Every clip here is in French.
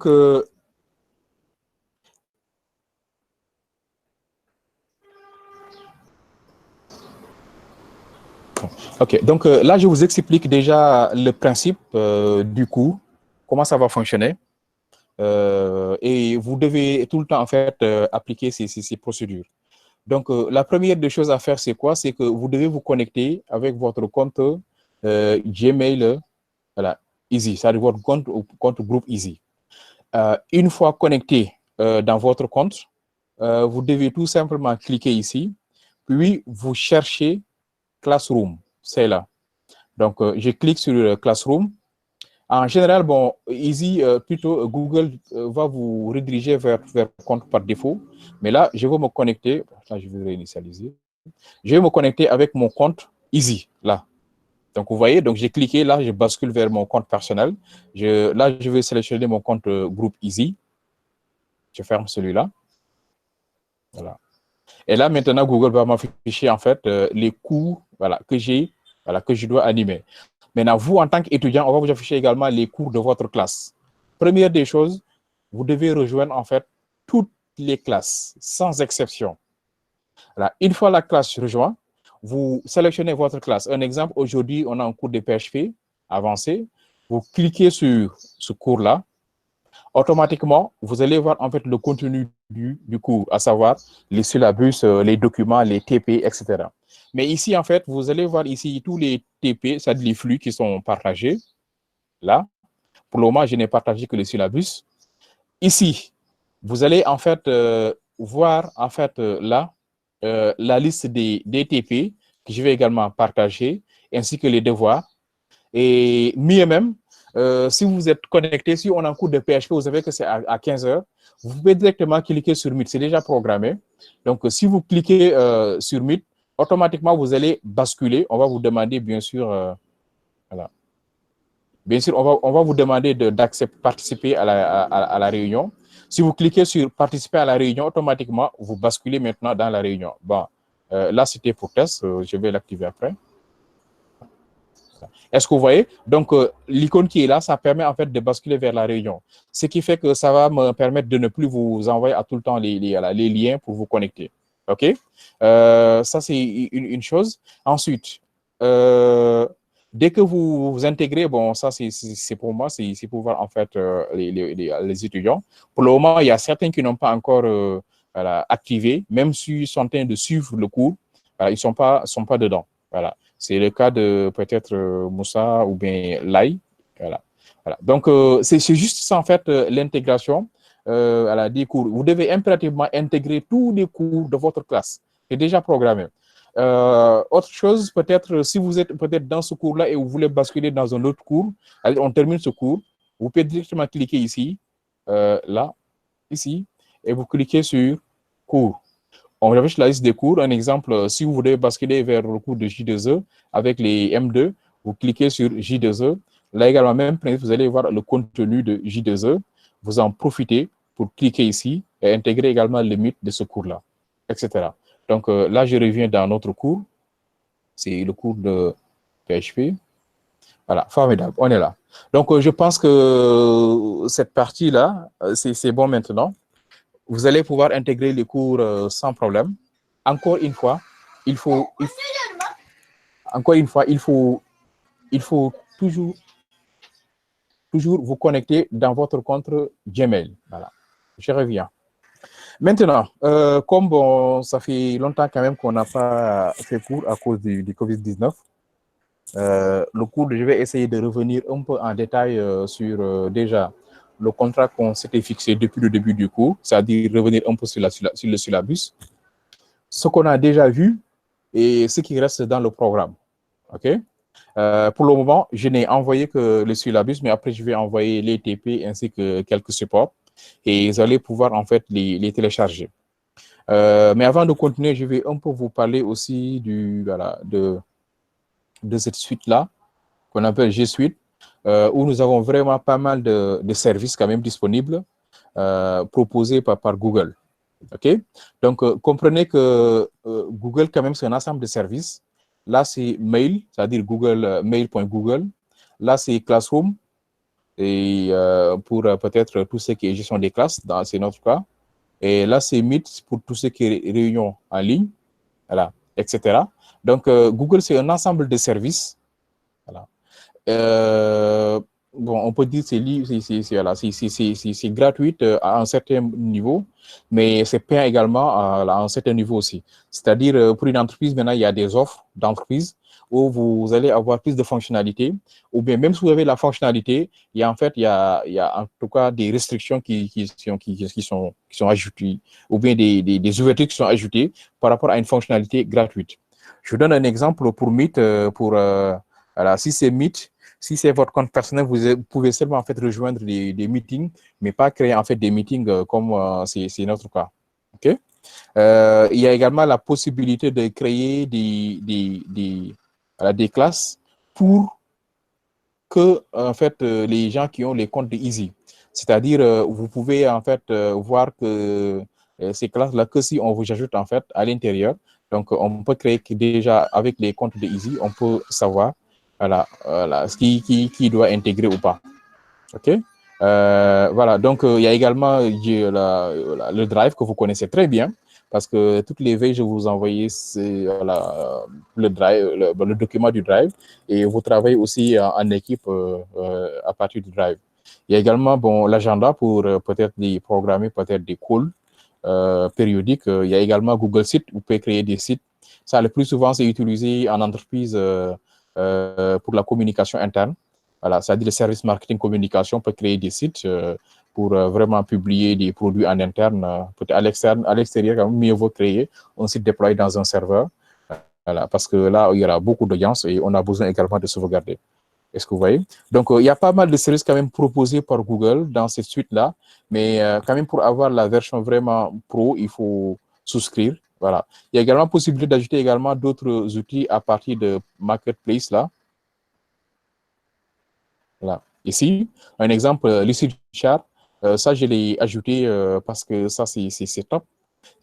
euh, ok, donc là, je vous explique déjà le principe du cours, comment ça va fonctionner. Et vous devez tout le temps, en fait, appliquer ces procédures. Donc, la première des choses à faire, c'est quoi? C'est que vous devez vous connecter avec votre compte Gmail, voilà, Easy, c'est-à-dire votre compte groupe Easy. Une fois connecté dans votre compte, vous devez tout simplement cliquer ici, puis vous cherchez Classroom, c'est là. Donc, je clique sur Classroom. En général, bon, Easy, plutôt Google va vous rediriger vers compte par défaut. Mais là, je vais me connecter. Là, je vais réinitialiser. Je vais me connecter avec mon compte Easy, là. Donc, vous voyez, donc j'ai cliqué, là, je bascule vers mon compte personnel. Là, je vais sélectionner mon compte groupe Easy. Je ferme celui-là. Voilà. Et là, maintenant, Google va m'afficher, en fait, les cours, voilà, que je dois animer. Maintenant, vous, en tant qu'étudiant, on va vous afficher également les cours de votre classe. Première des choses, vous devez rejoindre, en fait, toutes les classes, sans exception. Voilà. Une fois la classe rejointe, vous sélectionnez votre classe. Un exemple, aujourd'hui, on a un cours de PHP avancé. Vous cliquez sur ce cours-là. Automatiquement, vous allez voir en fait le contenu du cours, à savoir les syllabus, les documents, les TP, etc. Mais ici, en fait, vous allez voir ici tous les TP, c'est-à-dire les flux qui sont partagés. Là, pour le moment, je n'ai partagé que les syllabus. Ici, vous allez en fait voir en fait là la liste des TP que je vais également partager, ainsi que les devoirs. Et mieux même, si vous êtes connecté, si on a un cours de PHP, vous savez que c'est à 15 heures, vous pouvez directement cliquer sur Meet, c'est déjà programmé. Donc, si vous cliquez sur Meet, automatiquement, vous allez basculer. On va vous demander, bien sûr, voilà. Bien sûr, on va vous demander participer à la réunion. Si vous cliquez sur participer à la réunion, automatiquement, vous basculez maintenant dans la réunion. Bon, là, c'était pour test. Je vais l'activer après. Est-ce que vous voyez? Donc, l'icône qui est là, ça permet en fait de basculer vers la réunion. Ce qui fait que ça va me permettre de ne plus vous envoyer à tout le temps les liens pour vous connecter. OK? Ça, c'est une chose. Ensuite, dès que vous intégrez, bon, ça, c'est pour moi, c'est pour voir en fait les étudiants. Pour le moment, il y a certains qui n'ont pas encore voilà, activé, même s'ils sont en train de suivre le cours, voilà, ils ne sont pas dedans. Voilà. C'est le cas de peut-être Moussa ou bien Lai. Voilà. Voilà. Donc, c'est juste ça, en fait, l'intégration des cours. Vous devez impérativement intégrer tous les cours de votre classe. C'est déjà programmé. Autre chose, peut-être, si vous êtes peut-être dans ce cours-là et vous voulez basculer dans un autre cours, on termine ce cours, vous pouvez directement cliquer ici, là, ici, et vous cliquez sur cours. On affiche la liste des cours. Un exemple, si vous voulez basculer vers le cours de J2E avec les M2, vous cliquez sur J2E. Là également, même principe, vous allez voir le contenu de J2E. Vous en profitez pour cliquer ici et intégrer également le mythe de ce cours-là, etc. Donc là, je reviens dans notre cours. C'est le cours de PHP. Voilà, formidable, on est là. Donc, je pense que cette partie-là, c'est bon maintenant. Vous allez pouvoir intégrer les cours sans problème. Encore une fois, il faut toujours vous connecter dans votre compte Gmail. Voilà. Je reviens. Maintenant, comme bon, ça fait longtemps quand même qu'on n'a pas fait cours à cause du Covid-19, le cours, je vais essayer de revenir un peu en détail sur déjà le contrat qu'on s'était fixé depuis le début du cours, c'est-à-dire revenir un peu sur le syllabus, ce qu'on a déjà vu et ce qui reste dans le programme. OK? Pour le moment, je n'ai envoyé que le syllabus, mais après, je vais envoyer les TP ainsi que quelques supports et vous allez pouvoir en fait les télécharger. Mais avant de continuer, je vais un peu vous parler aussi de cette suite-là qu'on appelle G Suite, où nous avons vraiment pas mal de services quand même disponibles proposés par Google. OK? Donc, comprenez que Google, quand même, c'est un ensemble de services. Là, c'est Mail, c'est-à-dire Google, mail.google. Là, c'est Classroom. et pour peut-être tout ce qui est gestion des classes, c'est notre cas. Et là, c'est Meet pour tout ce qui est réunion en ligne, voilà, etc. Donc, Google, c'est un ensemble de services. Voilà. Bon, on peut dire que c'est gratuit à un certain niveau, mais c'est payant également à un certain niveau aussi. C'est-à-dire, pour une entreprise, maintenant, il y a des offres d'entreprise où vous allez avoir plus de fonctionnalités, ou bien même si vous avez la fonctionnalité, il y a en fait, il y a en tout cas des restrictions qui sont ajoutées, ou bien des ouvertures qui sont ajoutées par rapport à une fonctionnalité gratuite. Je vous donne un exemple pour Meet, voilà, si c'est Meet, si c'est votre compte personnel, vous pouvez seulement en fait rejoindre des meetings, mais pas créer en fait des meetings comme c'est notre cas. Ok. Il y a également la possibilité de créer des classes pour que en fait les gens qui ont les comptes de Easy, c'est-à-dire vous pouvez en fait voir que ces classes-là que si on vous ajoute en fait à l'intérieur. Donc on peut créer que déjà avec les comptes de Easy, on peut savoir voilà ce qui doit intégrer ou pas. Ok. Voilà, donc il y a également le Drive que vous connaissez très bien, parce que toutes les veilles, je vous envoyais le Drive, le document du Drive, et vous travaillez aussi en équipe à partir du Drive. Il y a également bon, l'agenda pour peut-être programmer peut-être des calls périodiques. Il y a également Google Sites, vous pouvez créer des sites. Ça, le plus souvent, c'est utilisé en entreprise pour la communication interne. Voilà, c'est-à-dire le service marketing communication peut créer des sites pour vraiment publier des produits en interne. Peut-être à l'extérieur, mieux vaut créer un site déployé dans un serveur. Voilà, parce que là, il y aura beaucoup d'audience et on a besoin également de sauvegarder. Est-ce que vous voyez? Donc, il y a pas mal de services quand même proposés par Google dans cette suite-là, mais quand même pour avoir la version vraiment pro, il faut souscrire. Voilà. Il y a également possibilité d'ajouter également d'autres outils à partir de Marketplace là. Voilà. Ici, un exemple, Lucid Chart, ça, je l'ai ajouté parce que ça, c'est top.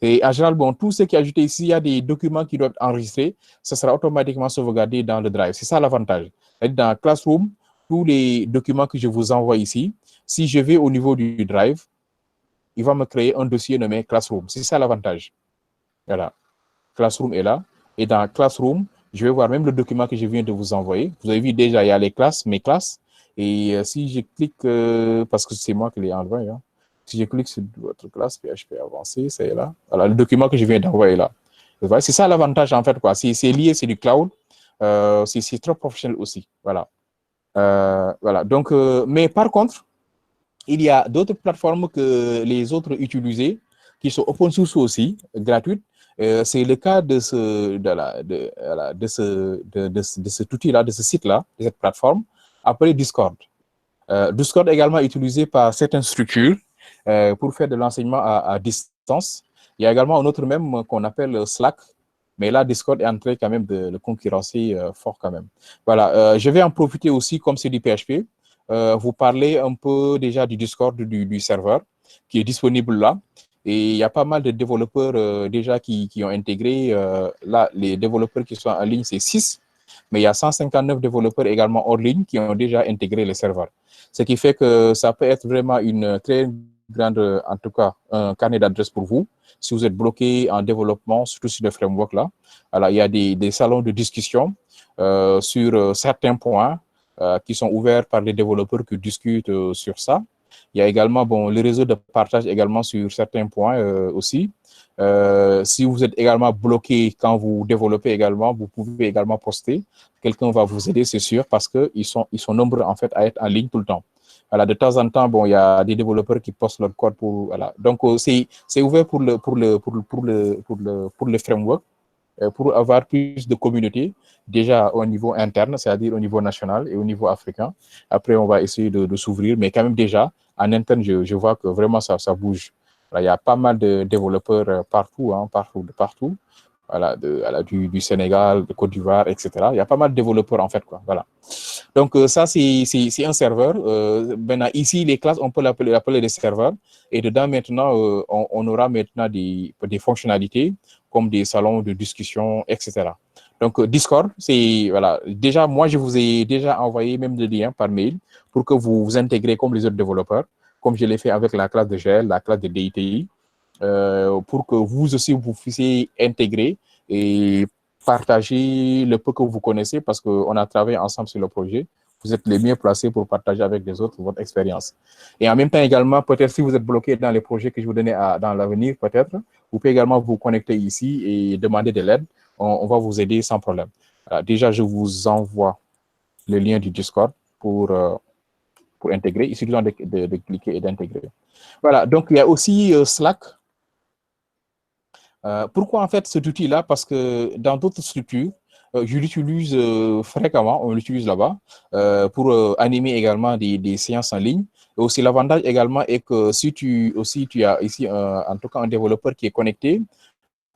Et en général, bon, tout ce qui est ajouté ici, il y a des documents qui doivent être enregistrés, ça sera automatiquement sauvegardé dans le Drive. C'est ça l'avantage. Dans Classroom, tous les documents que je vous envoie ici, si je vais au niveau du Drive, il va me créer un dossier nommé Classroom. C'est ça l'avantage. Voilà. Classroom est là. Et dans Classroom, je vais voir même le document que je viens de vous envoyer. Vous avez vu déjà, il y a les classes, mes classes. Et si je clique, parce que c'est moi qui l'ai envoyé, hein. Si je clique sur votre classe PHP avancé, c'est là. Voilà, le document que je viens d'envoyer là. C'est ça l'avantage en fait, quoi. C'est lié, c'est du cloud. C'est trop professionnel aussi. Voilà. Voilà. Donc, mais par contre, il y a d'autres plateformes que les autres utilisent qui sont open source aussi, gratuites. C'est le cas de cet outil-là, de ce site-là, de cette plateforme, appelé Discord. Discord est également utilisé par certaines structures pour faire de l'enseignement à distance. Il y a également un autre même qu'on appelle Slack, mais là, Discord est en train quand même de le concurrencer fort quand même. Voilà, je vais en profiter aussi, comme c'est du PHP, vous parler un peu déjà du Discord du serveur qui est disponible là. Et il y a pas mal de développeurs déjà qui ont intégré. Là, les développeurs qui sont en ligne, c'est 6, mais il y a 159 développeurs également hors ligne qui ont déjà intégré le serveur. Ce qui fait que ça peut être vraiment une très grande, en tout cas, un carnet d'adresses pour vous. Si vous êtes bloqué en développement, surtout sur le framework-là, alors il y a des salons de discussion sur certains points qui sont ouverts par les développeurs qui discutent sur ça. Il y a également bon, le réseau de partage également sur certains points aussi. Si vous êtes également bloqué quand vous développez également, vous pouvez également poster. Quelqu'un va vous aider, c'est sûr, parce qu'ils sont nombreux en fait à être en ligne tout le temps. Voilà, de temps en temps, bon, il y a des développeurs qui postent leur code pour. Voilà. Donc, c'est ouvert pour le framework, pour avoir plus de communauté, déjà au niveau interne, c'est-à-dire au niveau national et au niveau africain. Après, on va essayer de s'ouvrir, mais quand même déjà, en interne, je vois que vraiment ça bouge. Voilà, il y a pas mal de développeurs partout, hein, partout. Voilà, du Sénégal, de Côte d'Ivoire, etc. Il y a pas mal de développeurs en fait, quoi. Voilà. Donc, ça, c'est un serveur. Maintenant, ici, les classes, on peut l'appeler des serveurs. Et dedans, maintenant, on aura maintenant des fonctionnalités comme des salons de discussion, etc. Donc, Discord, c'est, voilà, déjà, moi, je vous ai déjà envoyé même le lien par mail pour que vous vous intégrez comme les autres développeurs, comme je l'ai fait avec la classe de GL, la classe de DITI, pour que vous aussi, vous puissiez intégrer et partager le peu que vous connaissez parce qu'on a travaillé ensemble sur le projet. Vous êtes les mieux placés pour partager avec les autres votre expérience. Et en même temps également, peut-être si vous êtes bloqué dans les projets que je vous donnais dans l'avenir, peut-être, vous pouvez également vous connecter ici et demander de l'aide. On va vous aider sans problème. Déjà, je vous envoie le lien du Discord pour intégrer. Il suffit de cliquer et d'intégrer. Voilà, donc il y a aussi Slack. Pourquoi en fait cet outil-là? Parce que dans d'autres structures, je l'utilise fréquemment, on l'utilise là-bas, pour animer également des séances en ligne. Et aussi, l'avantage également est que si tu as ici, en tout cas, un développeur qui est connecté,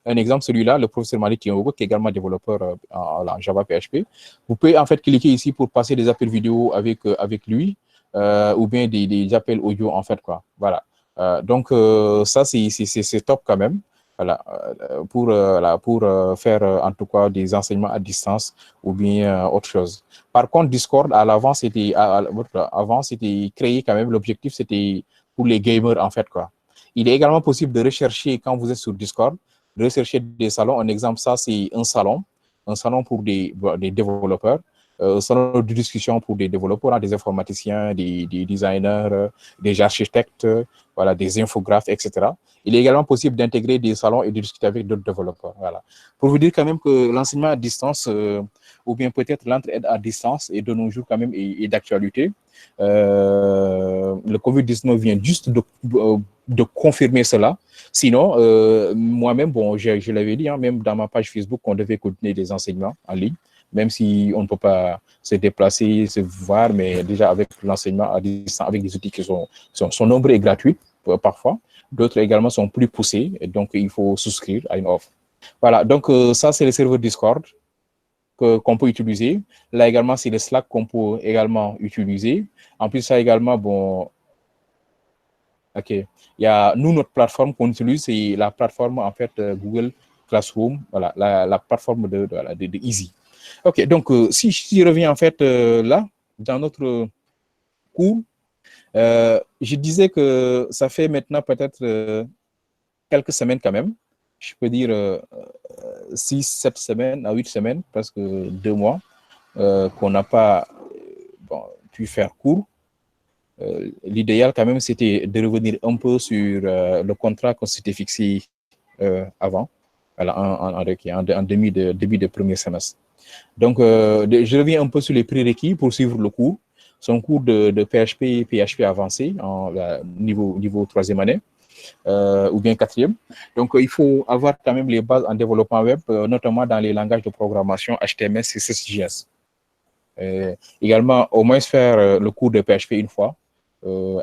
un exemple, celui-là, le professeur Malik Kiongo, qui est également développeur en Java PHP, vous pouvez en fait cliquer ici pour passer des appels vidéo avec lui, ou bien des appels audio, en fait, quoi. Voilà. Donc, ça, c'est top quand même. Voilà, pour faire en tout cas des enseignements à distance ou bien autre chose. Par contre, Discord, avant, c'était créé quand même, l'objectif, c'était pour les gamers, en fait, quoi. Il est également possible de rechercher, quand vous êtes sur Discord, de rechercher des salons. Un exemple, ça, c'est un salon pour des développeurs, un salon de discussion pour des développeurs, des informaticiens, des designers, des architectes, voilà, des infographes, etc. Il est également possible d'intégrer des salons et de discuter avec d'autres développeurs. Voilà. Pour vous dire quand même que l'enseignement à distance, ou bien peut-être l'entraide à distance, est de nos jours quand même est d'actualité. Le Covid-19 vient juste de confirmer cela. Sinon, moi-même, bon, je l'avais dit, hein, même dans ma page Facebook, on devait continuer des enseignements en ligne, même si on ne peut pas se déplacer, se voir, mais déjà avec l'enseignement à distance, avec des outils qui sont nombreux et gratuits parfois. D'autres également sont plus poussés, et donc il faut souscrire à une offre. Voilà, donc ça, c'est le serveur Discord qu'on peut utiliser. Là également, c'est le Slack qu'on peut également utiliser. En plus, ça également, bon, OK. Il y a, nous, notre plateforme qu'on utilise, c'est la plateforme, en fait, Google Classroom, voilà, la plateforme de Easy. OK, donc, si je reviens, en fait, là, dans notre cours, je disais que ça fait maintenant peut-être quelques semaines quand même. Je peux dire 6, 7 semaines à 8 semaines, presque 2 mois, qu'on n'a pas pu faire cours. L'idéal quand même, c'était de revenir un peu sur le contrat qu'on s'était fixé avant, voilà, en début de premier semestre. Donc, je reviens un peu sur les prérequis pour suivre le cours. C'est un cours de PHP avancé en niveau 3e année. Ou bien 4e. Donc, il faut avoir quand même les bases en développement web, notamment dans les langages de programmation HTML, CSS, JS. Également, au moins faire le cours de PHP une fois.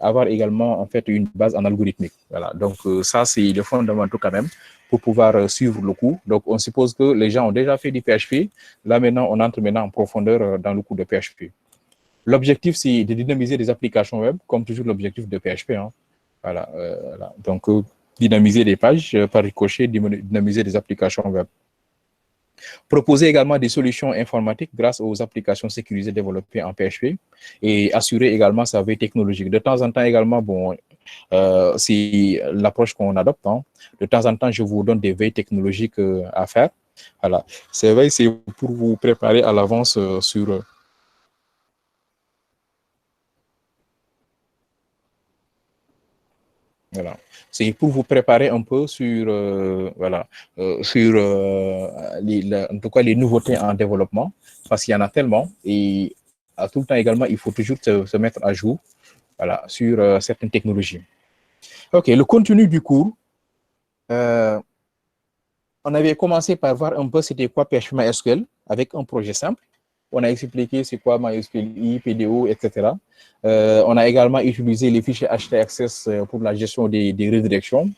Avoir également en fait une base en algorithmique. Voilà. Donc, ça, c'est le fondamental quand même pour pouvoir suivre le cours. Donc, on suppose que les gens ont déjà fait du PHP. Là, maintenant, on entre maintenant en profondeur dans le cours de PHP. L'objectif, c'est de dynamiser des applications web, comme toujours l'objectif de PHP. Hein. Voilà, voilà. Donc, dynamiser des pages par ricochet, dynamiser des applications web. Proposer également des solutions informatiques grâce aux applications sécurisées développées en PHP et assurer également sa veille technologique. De temps en temps également, bon, c'est l'approche qu'on adopte. Hein. De temps en temps, je vous donne des veilles technologiques à faire. Voilà. Ces veilles, c'est pour vous préparer à l'avance sur... Voilà. C'est pour vous préparer un peu sur, voilà, sur en tout cas les nouveautés en développement, parce qu'il y en a tellement. Et à tout le temps également, il faut toujours se mettre à jour, voilà, sur certaines technologies. OK, le contenu du cours, on avait commencé par voir un peu c'était quoi PHP MySQL avec un projet simple. On a expliqué c'est quoi MySQL, PDO, etc. On a également utilisé les fichiers htaccess pour la gestion des redirections.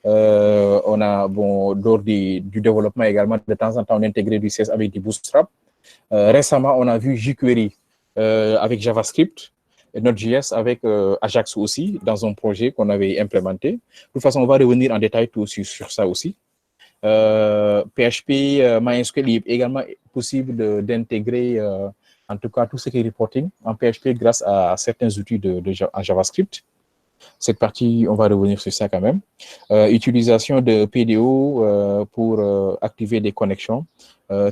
On a, bon, lors du développement également, de temps en temps, on a intégré du CS avec du Bootstrap. Récemment, on a vu jQuery avec JavaScript, et Node.js avec Ajax aussi, dans un projet qu'on avait implémenté. De toute façon, on va revenir en détail tout sur ça aussi. PHP, MySQL, il est également possible d'intégrer en tout cas tout ce qui est reporting en PHP grâce à certains outils en JavaScript. Cette partie, on va revenir sur ça quand même. Utilisation de PDO pour activer des connexions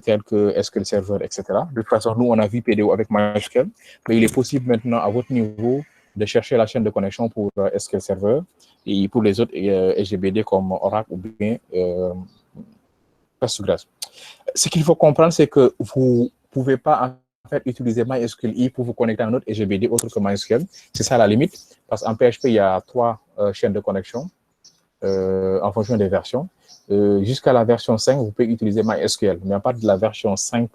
telles que SQL Server, etc. De toute façon, nous, on a vu PDO avec MySQL, mais il est possible maintenant, à votre niveau, de chercher la chaîne de connexion pour SQL Server et pour les autres SGBD comme Oracle ou bien Postgres. Ce qu'il faut comprendre, c'est que vous ne pouvez pas en fait utiliser MySQL pour vous connecter à un autre SGBD autre que MySQL. C'est ça la limite, parce qu'en PHP, il y a 3 chaînes de connexion en fonction des versions. Jusqu'à la version 5, vous pouvez utiliser MySQL, mais à partir de la version 5,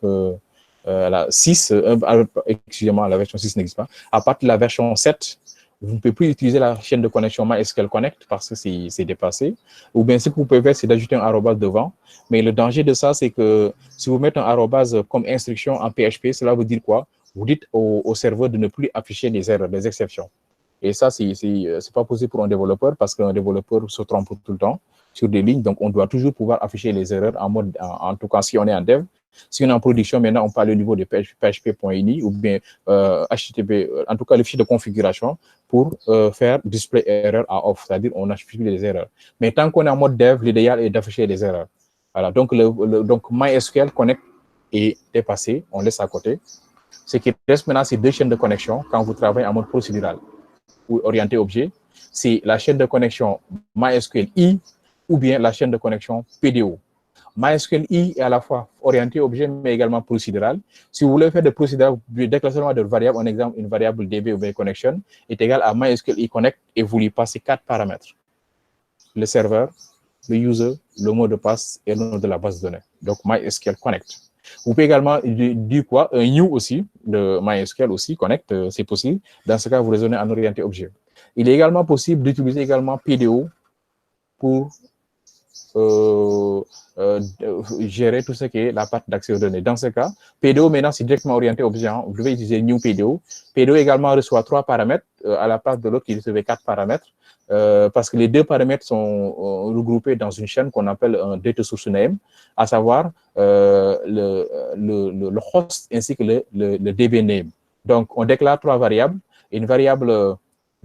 la 6, excusez-moi, la version 6 n'existe pas. À partir de la version 7, vous ne pouvez plus utiliser la chaîne de connexion MySQL Connect parce que c'est dépassé. Ou bien ce que vous pouvez faire, c'est d'ajouter un arrobase devant. Mais le danger de ça, c'est que si vous mettez un arrobase comme instruction en PHP, cela veut dire quoi? Vous dites au serveur de ne plus afficher des erreurs, des exceptions. Et ça, c'est pas possible pour un développeur parce qu'un développeur se trompe tout le temps sur des lignes. Donc, on doit toujours pouvoir afficher les erreurs en mode, en tout cas, si on est en dev. Si on est en production, maintenant, on parle au niveau de php.ini ou bien HTTP, en tout cas, le fichier de configuration pour faire display error à off, c'est-à-dire on affiche les erreurs. Mais tant qu'on est en mode dev, l'idéal est d'afficher les erreurs. Voilà, donc, donc MySQL Connect est dépassé, on laisse à côté. Ce qui reste maintenant, c'est 2 chaînes de connexion quand vous travaillez en mode procédural ou orienté objet. C'est la chaîne de connexion MySQL-I ou bien la chaîne de connexion PDO. MySQL-I est à la fois orienté objet, mais également procédural. Si vous voulez faire des procédures, le déclenchement de variables, en exemple, une variable DB ou bien connection est égal à MySQL-I connect et vous lui passez 4 paramètres. Le serveur, le user, le mot de passe et le nom de la base de données. Donc, MySQL connect. Vous pouvez également dire quoi? Un new aussi, de MySQL aussi, connect, c'est possible. Dans ce cas, vous raisonnez en orienté objet. Il est également possible d'utiliser également PDO pour gérer tout ce qui est la partie d'accès aux données. Dans ce cas, PDO maintenant, c'est directement orienté objet. Vous devez utiliser new PDO. PDO également reçoit 3 paramètres à la place de l'autre qui recevait 4 paramètres. Parce que les 2 paramètres sont regroupés dans une chaîne qu'on appelle un data source name, à savoir le host ainsi que le DB name. Donc, on déclare 3 variables, une variable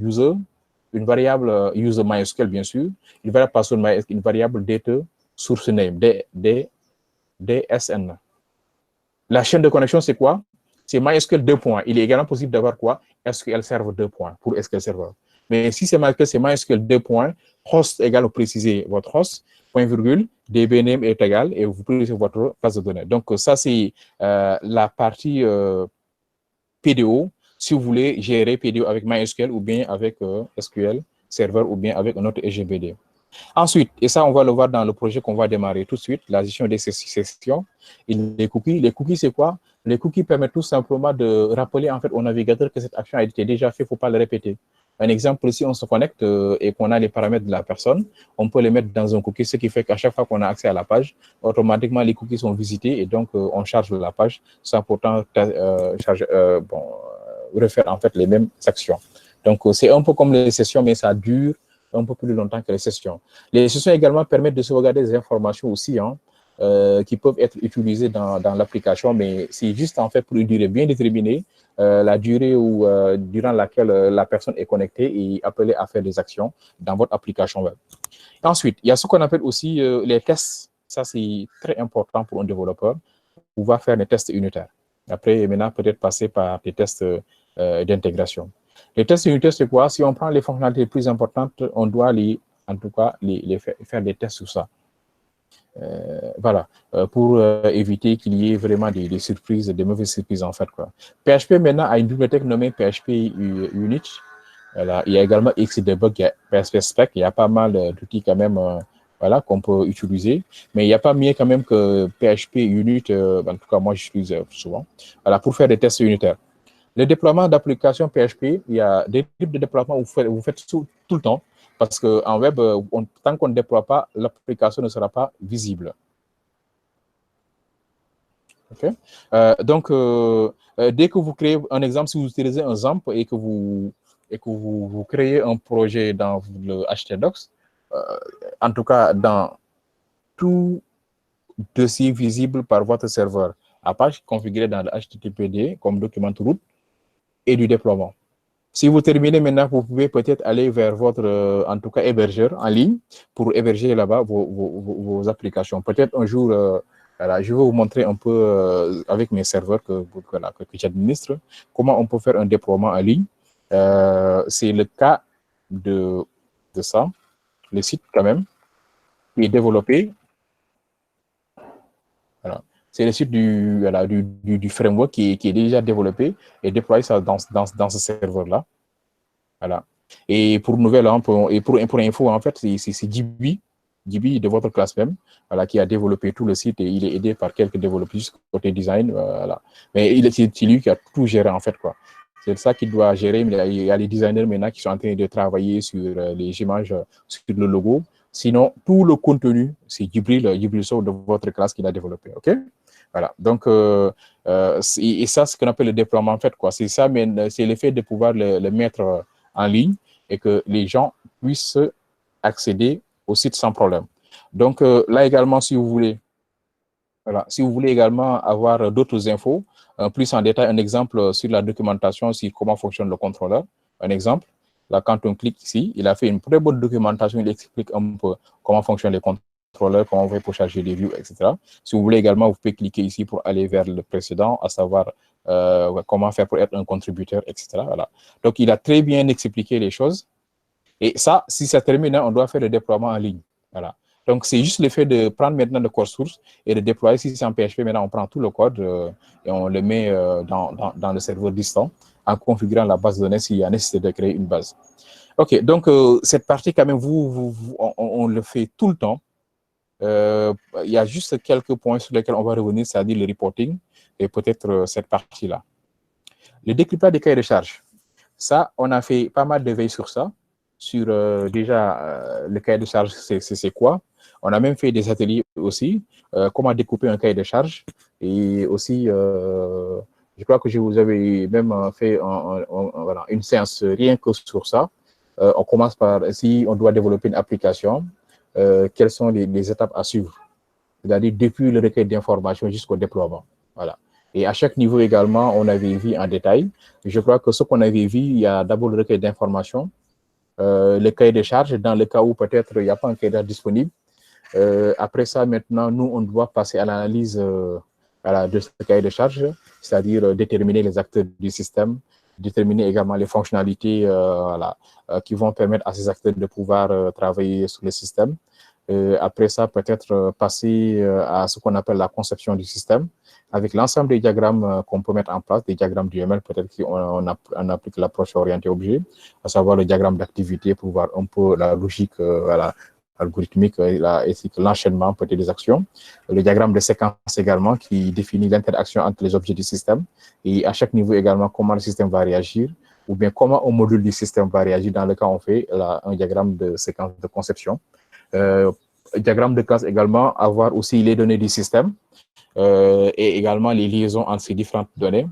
user, une variable user MySQL, bien sûr, une variable password MySQL, une variable data source name, DSN. La chaîne de connexion, c'est quoi? C'est MySQL 2 points. Il est également possible d'avoir quoi? SQL Server 2 points pour SQL Server. Mais si c'est marqué, c'est MySQL 2 points, host égale, vous précisez votre host, point virgule, dbname est égal, et vous précisez votre base de données. Donc, ça, c'est la partie PDO, si vous voulez gérer PDO avec MySQL ou bien avec SQL Server ou bien avec un autre SGBD. Ensuite, et ça, on va le voir dans le projet qu'on va démarrer tout de suite, la gestion des sessions et les cookies. Les cookies, c'est quoi? Les cookies permettent tout simplement de rappeler en fait au navigateur que cette action a été déjà faite, il ne faut pas le répéter. Un exemple, si on se connecte et qu'on a les paramètres de la personne, on peut les mettre dans un cookie, ce qui fait qu'à chaque fois qu'on a accès à la page, automatiquement les cookies sont visités et donc on charge la page sans pourtant refaire en fait les mêmes actions. Donc c'est un peu comme les sessions, mais ça dure un peu plus longtemps que les sessions. Les sessions également permettent de sauvegarder des informations aussi, qui peuvent être utilisées dans l'application, mais c'est juste en fait pour une durée bien déterminée, la durée durant laquelle la personne est connectée et appelée à faire des actions dans votre application web. Ensuite, il y a ce qu'on appelle aussi les tests. Ça, c'est très important pour un développeur, pouvoir faire des tests unitaires. Après, maintenant, peut-être passer par des tests d'intégration. Les tests unitaires, c'est quoi? Si on prend les fonctionnalités les plus importantes, on doit en tout cas, faire des tests sur ça. Voilà, pour éviter qu'il y ait vraiment des surprises, des mauvaises surprises en fait, quoi. PHP maintenant a une bibliothèque nommée PHP Unit. Voilà. Il y a également Xdebug, il y a PHP Spec, il y a pas mal d'outils quand même voilà, qu'on peut utiliser, mais il n'y a pas mieux quand même que PHP Unit, en tout cas moi j'utilise souvent, voilà, pour faire des tests unitaires. Le déploiement d'applications PHP, il y a des types de déploiement où vous faites tout le temps, parce qu'en web, tant qu'on ne déploie pas, l'application ne sera pas visible. Okay. Donc, dès que vous créez un exemple, si vous utilisez un XAMPP et que vous créez un projet dans le HTDocs, en tout cas, dans tous dossier visible par votre serveur. Apache configuré dans le HTTPD comme document route et du déploiement. Si vous terminez maintenant, vous pouvez peut-être aller vers votre, en tout cas, hébergeur en ligne pour héberger là-bas vos applications. Peut-être un jour, voilà, je vais vous montrer un peu avec mes serveurs que j'administre, comment on peut faire un déploiement en ligne. C'est le cas de ça, le site quand même, qui est développé. Voilà. C'est le site du framework qui est déjà développé et déployé ça dans ce serveur-là. Voilà. Et pour nouvelle, hein, et pour info, en fait, c'est Djibi de votre classe même, voilà, qui a développé tout le site et il est aidé par quelques développeurs côté design. Voilà. Mais c'est lui qui a tout géré, en fait, quoi. C'est ça qu'il doit gérer. Mais il y a les designers maintenant qui sont en train de travailler sur les images, sur le logo. Sinon, tout le contenu, c'est Djibril Sow de votre classe qui l'a développé. OK? Voilà. Donc, et ça, c'est ce qu'on appelle le déploiement, en fait, quoi. C'est ça, mais c'est l'effet de pouvoir le mettre en ligne et que les gens puissent accéder au site sans problème. Donc, là également, si vous voulez, voilà, si vous voulez également avoir d'autres infos, plus en détail, un exemple sur la documentation, sur comment fonctionne le contrôleur, un exemple. Là, quand on clique ici, il a fait une très bonne documentation, il explique un peu comment fonctionnent les contrôleurs, comment on fait pour charger les views, etc. Si vous voulez également, vous pouvez cliquer ici pour aller vers le précédent, à savoir comment faire pour être un contributeur, etc. Voilà. Donc, il a très bien expliqué les choses. Et ça, si ça termine, on doit faire le déploiement en ligne. Voilà. Donc, c'est juste le fait de prendre maintenant le code source et de déployer. Si c'est en PHP, maintenant, on prend tout le code et on le met dans le serveur distant en configurant la base de données s'il y a nécessité de créer une base. OK, donc cette partie, quand même, on le fait tout le temps. Il y a juste quelques points sur lesquels on va revenir, c'est-à-dire le reporting et peut-être cette partie-là. Le décryptage des cahiers de charges. Ça, on a fait pas mal de veille sur ça, sur déjà le cahier de charge, c'est quoi. On a même fait des ateliers aussi, comment découper un cahier de charge. Et aussi, je crois que je vous avais même fait voilà, une séance rien que sur ça. On commence par, si on doit développer une application, quelles sont les étapes à suivre. C'est-à-dire depuis le recueil d'informations jusqu'au déploiement. Voilà. Et à chaque niveau également, on avait vu en détail. Je crois que ce qu'on avait vu, il y a d'abord le recueil d'informations, le cahier de charge, dans le cas où peut-être il n'y a pas un cahier de charge disponible. Après ça, maintenant, nous, on doit passer à l'analyse de ce cahier de charge, c'est-à-dire déterminer les acteurs du système, déterminer également les fonctionnalités qui vont permettre à ces acteurs de pouvoir travailler sur le système. Après ça, peut-être passer à ce qu'on appelle la conception du système, avec l'ensemble des diagrammes qu'on peut mettre en place, des diagrammes d'UML, peut-être qu'on applique l'approche orientée objet, à savoir le diagramme d'activité pour voir un peu la logique algorithmique ainsi que l'enchaînement peut-être des actions. Le diagramme de séquence également qui définit l'interaction entre les objets du système et à chaque niveau également comment le système va réagir ou bien comment un module du système va réagir. Dans le cas, on fait un diagramme de séquence de conception. Diagramme de classe également, avoir aussi les données du système et également les liaisons entre ces différentes données.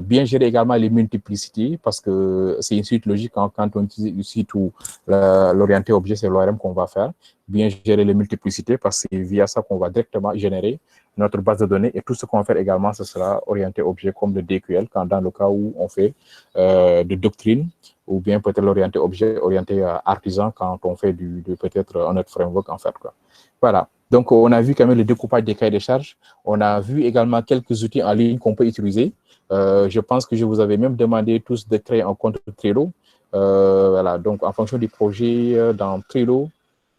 Bien gérer également les multiplicités parce que c'est une suite logique quand on utilise ici tout l'orienté objet, c'est l'ORM qu'on va faire. Bien gérer les multiplicités parce que c'est via ça qu'on va directement générer notre base de données et tout ce qu'on va faire également, ce sera orienté objet comme le DQL quand dans le cas où on fait de doctrine ou bien peut-être l'orienté objet, orienté artisan quand on fait peut-être un autre framework en fait, quoi. Voilà. Donc, on a vu quand même le découpage des cahiers de charges. On a vu également quelques outils en ligne qu'on peut utiliser. Je pense que je vous avais même demandé tous de créer un compte Trello. Voilà, donc en fonction du projet dans Trello,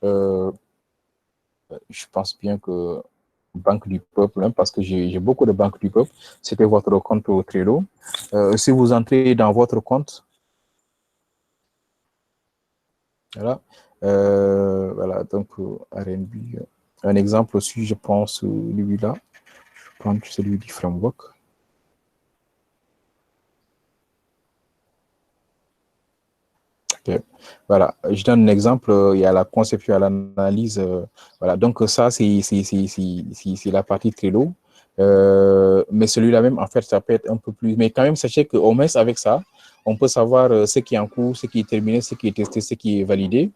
je pense bien que Banque du Peuple, hein, parce que j'ai beaucoup de Banque du Peuple, c'était votre compte Trello. Si vous entrez dans votre compte, voilà, voilà donc RNB, un exemple aussi, je pense, lui-là, je prends celui du framework. Okay. Voilà, je donne un exemple, il y a la conception et l'analyse. Voilà, donc ça, c'est la partie Trello. Mais celui-là même, en fait, ça peut être un peu plus... Mais quand même, sachez qu'au moins, avec ça, on peut savoir ce qui est en cours, ce qui est terminé, ce qui est testé, ce qui est validé.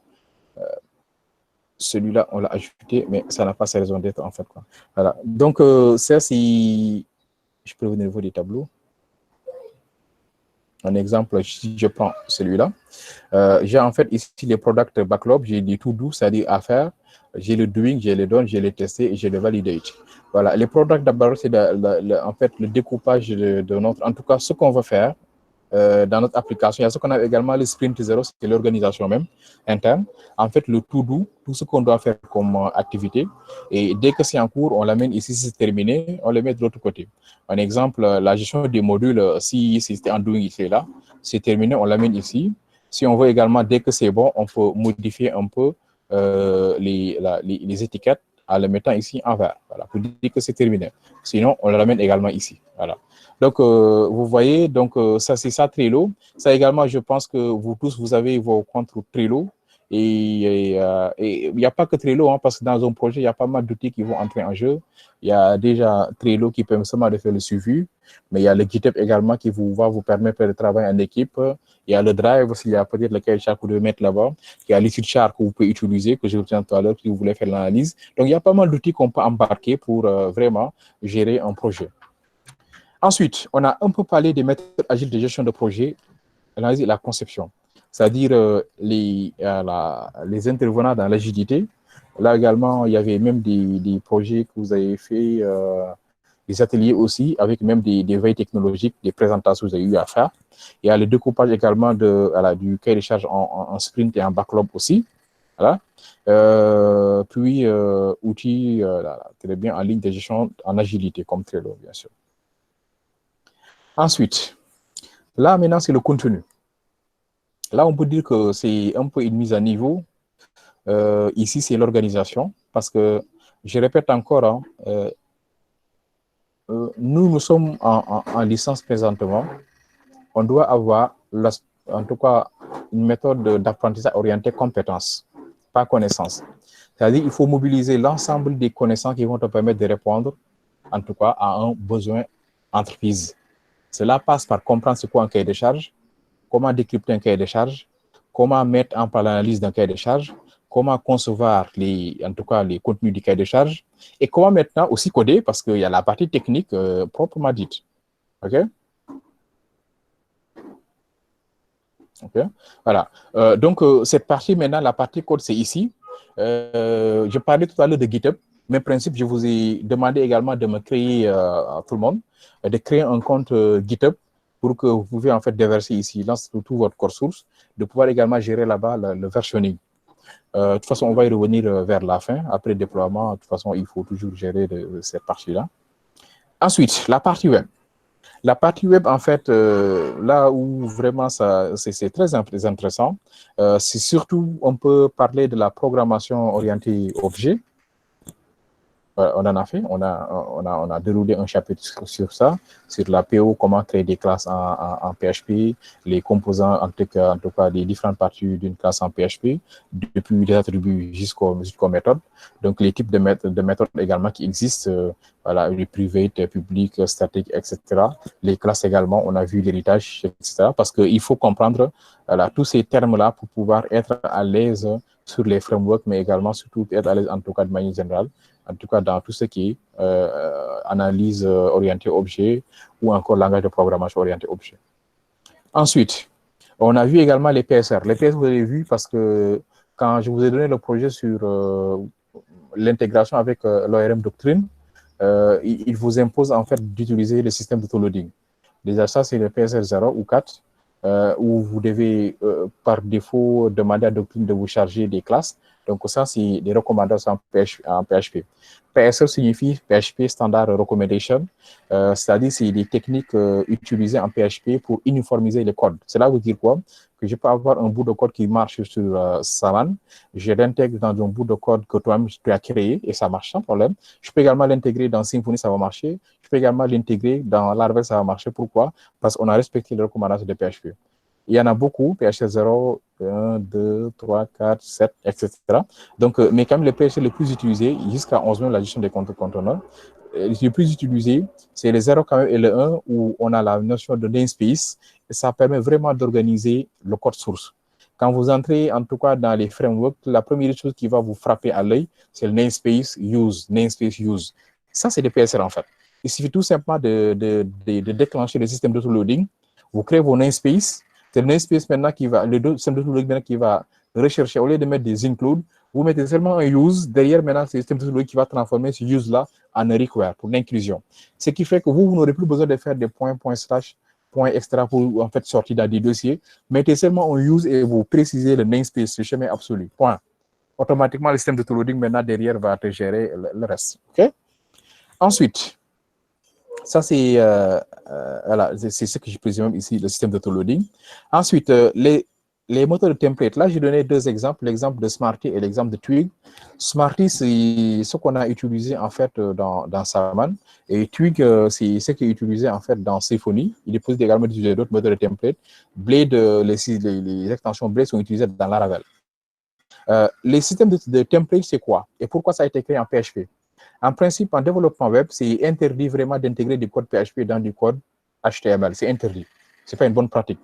celui-là, on l'a ajouté, mais ça n'a pas sa raison d'être, en fait, quoi. Voilà. Donc, ça, si je peux revenir au niveau des tableaux. Un exemple, si je prends celui-là, j'ai en fait ici les product backlog, j'ai des to do, c'est-à-dire à faire, j'ai le doing, j'ai le done, j'ai le testé et j'ai le validate. Voilà, les product backlog, c'est en fait le découpage de notre, en tout cas, ce qu'on veut faire dans notre application. Il y a ce qu'on a également le sprint zéro, c'est l'organisation même interne. En fait, le to-do, tout ce qu'on doit faire comme activité. Et dès que c'est en cours, on l'amène ici, si c'est terminé, on le met de l'autre côté. Un exemple, la gestion des modules, si c'était en doing ici et là, c'est terminé, on l'amène ici. Si on veut également, dès que c'est bon, on peut modifier un peu les étiquettes en le mettant ici en vert, voilà, pour dire que c'est terminé. Sinon, on le ramène également ici. Voilà. Donc, vous voyez, donc ça, c'est ça, Trello. Ça également, je pense que vous tous, vous avez vos comptes Trello. Et il n'y a pas que Trello, hein, parce que dans un projet, il y a pas mal d'outils qui vont entrer en jeu. Il y a déjà Trello qui permet seulement de faire le suivi, mais il y a le GitHub également qui va vous permettre de travailler en équipe. Il y a le Drive aussi, il y a peut-être le cahier de charge que vous devez mettre là-bas. Il y a l'outil de charge que vous pouvez utiliser, que je vous tiens tout à l'heure, si vous voulez faire l'analyse. Donc, il y a pas mal d'outils qu'on peut embarquer pour vraiment gérer un projet. Ensuite, on a un peu parlé des méthodes agiles de gestion de projet, l'analyse et la conception, c'est-à-dire les intervenants dans l'agilité. Là également, il y avait même des projets que vous avez fait, des ateliers aussi, avec même des veilles technologiques, des présentations que vous avez eu à faire. Il y a le découpage également du cahier de charge en sprint et en backlog aussi. Voilà. Puis, outils très bien en ligne de gestion en agilité, comme Trello, bien sûr. Ensuite, là maintenant, c'est le contenu. Là, on peut dire que c'est un peu une mise à niveau. Ici, c'est l'organisation, parce que, je répète encore, hein, nous sommes en licence présentement. On doit avoir, en tout cas, une méthode d'apprentissage orientée compétences, pas connaissances. C'est-à-dire qu'il faut mobiliser l'ensemble des connaissances qui vont te permettre de répondre, en tout cas, à un besoin entreprise. Cela passe par comprendre ce qu'est un cahier de charge, comment décrypter un cahier de charge, comment mettre en place l'analyse d'un cahier de charge, comment concevoir en tout cas les contenus du cahier de charge, et comment maintenant aussi coder, parce qu'il y a la partie technique proprement dite. OK? OK? Voilà. Donc, cette partie maintenant, la partie code, c'est ici. Je parlais tout à l'heure de GitHub. Même principe, je vous ai demandé également de me créer, à tout le monde, de créer un compte GitHub pour que vous pouvez en fait déverser ici tout votre code source, de pouvoir également gérer là-bas le versionning. De toute façon, on va y revenir vers la fin. Après le déploiement, de toute façon, il faut toujours gérer cette partie-là. Ensuite, la partie web. La partie web, en fait, là où vraiment c'est très intéressant, c'est surtout, on peut parler de la programmation orientée objet. On en a fait, on a déroulé un chapitre sur ça, sur la PO, comment créer des classes en PHP, les composants, en tout cas les différentes parties d'une classe en PHP, depuis les attributs jusqu'aux méthodes. Donc, les types de méthodes également qui existent, voilà, les private, public, statique, etc. Les classes également, on a vu l'héritage, etc. Parce qu'il faut comprendre voilà, tous ces termes-là pour pouvoir être à l'aise sur les frameworks, mais également surtout être à l'aise en tout cas de manière générale, en tout cas dans tout ce qui est analyse orientée objet ou encore langage de programmation orienté objet. Ensuite, on a vu également les PSR. Les PSR, vous avez vu parce que quand je vous ai donné le projet sur l'intégration avec l'ORM Doctrine, il vous impose en fait d'utiliser le système d'autoloading. Déjà, ça, c'est le PSR 0 ou 4, où vous devez, par défaut, demander à Doctrine de vous charger des classes. Donc, ça, c'est des recommandations en PHP. PSR signifie PHP Standard Recommendation, c'est-à-dire c'est des techniques utilisées en PHP pour uniformiser les codes. Cela veut dire quoi? Que je peux avoir un bout de code qui marche sur Savan, je l'intègre dans un bout de code que toi-même tu as créé et ça marche sans problème. Je peux également l'intégrer dans Symfony, ça va marcher. Je peux également l'intégrer dans Laravel, ça va marcher. Pourquoi? Parce qu'on a respecté les recommandations de PHP. Il y en a beaucoup, PHP 0, 1, 2, 3, 4, 7, etc. Donc, mais quand même, les PHP les plus utilisés, jusqu'à 11 000, la gestion des conteneurs, les plus utilisés, c'est le 0 quand même et le 1 où on a la notion de namespace et ça permet vraiment d'organiser le code source. Quand vous entrez, en tout cas, dans les frameworks, la première chose qui va vous frapper à l'œil, c'est le namespace use. Ça, c'est des PSR, en fait. Il suffit tout simplement de déclencher le système d'autoloading. Vous créez vos namespaces. C'est le namespace maintenant qui va, le système d'autoloading maintenant qui va rechercher, au lieu de mettre des includes, vous mettez seulement un use. Derrière, maintenant, c'est le système d'autoloading qui va transformer ce use-là en un require pour l'inclusion. Ce qui fait que vous n'aurez plus besoin de faire des points slash, points extra pour en fait sortir dans des dossiers. Mettez seulement un use et vous précisez le namespace, le chemin absolu. Point. Automatiquement, le système d'autoloading maintenant derrière va te gérer le reste. OK? Ensuite, ça, c'est voilà, c'est ce que je présume ici, le système d'autoloading. Ensuite, les moteurs de template. Là, j'ai donné deux exemples, l'exemple de Smarty et l'exemple de Twig. Smarty, c'est ce qu'on a utilisé en fait dans Salmon. Et Twig, c'est ce qui est utilisé en fait dans Symfony. Il est possible également d'utiliser d'autres moteurs de template. Blade, les extensions Blade sont utilisées dans Laravel. Les systèmes de template, c'est quoi? Et pourquoi ça a été créé en PHP? En principe, en développement web, c'est interdit vraiment d'intégrer du code PHP dans du code HTML. C'est interdit. Ce n'est pas une bonne pratique.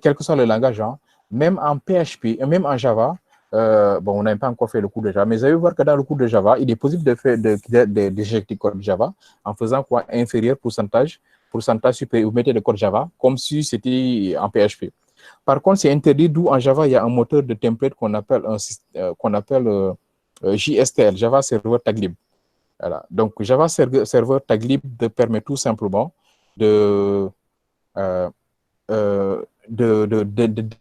Quel que soit le langage, hein, même en PHP, même en Java, bon, on n'a pas encore fait le cours de Java, mais vous allez voir que dans le cours de Java, il est possible d'éjecter le code Java en faisant quoi? Inférieur pourcentage supérieur. Vous mettez le code Java comme si c'était en PHP. Par contre, c'est interdit, d'où en Java, il y a un moteur de template qu'on appelle, JSTL, Java Server Taglib. Voilà. Donc, Java Server Taglib permet tout simplement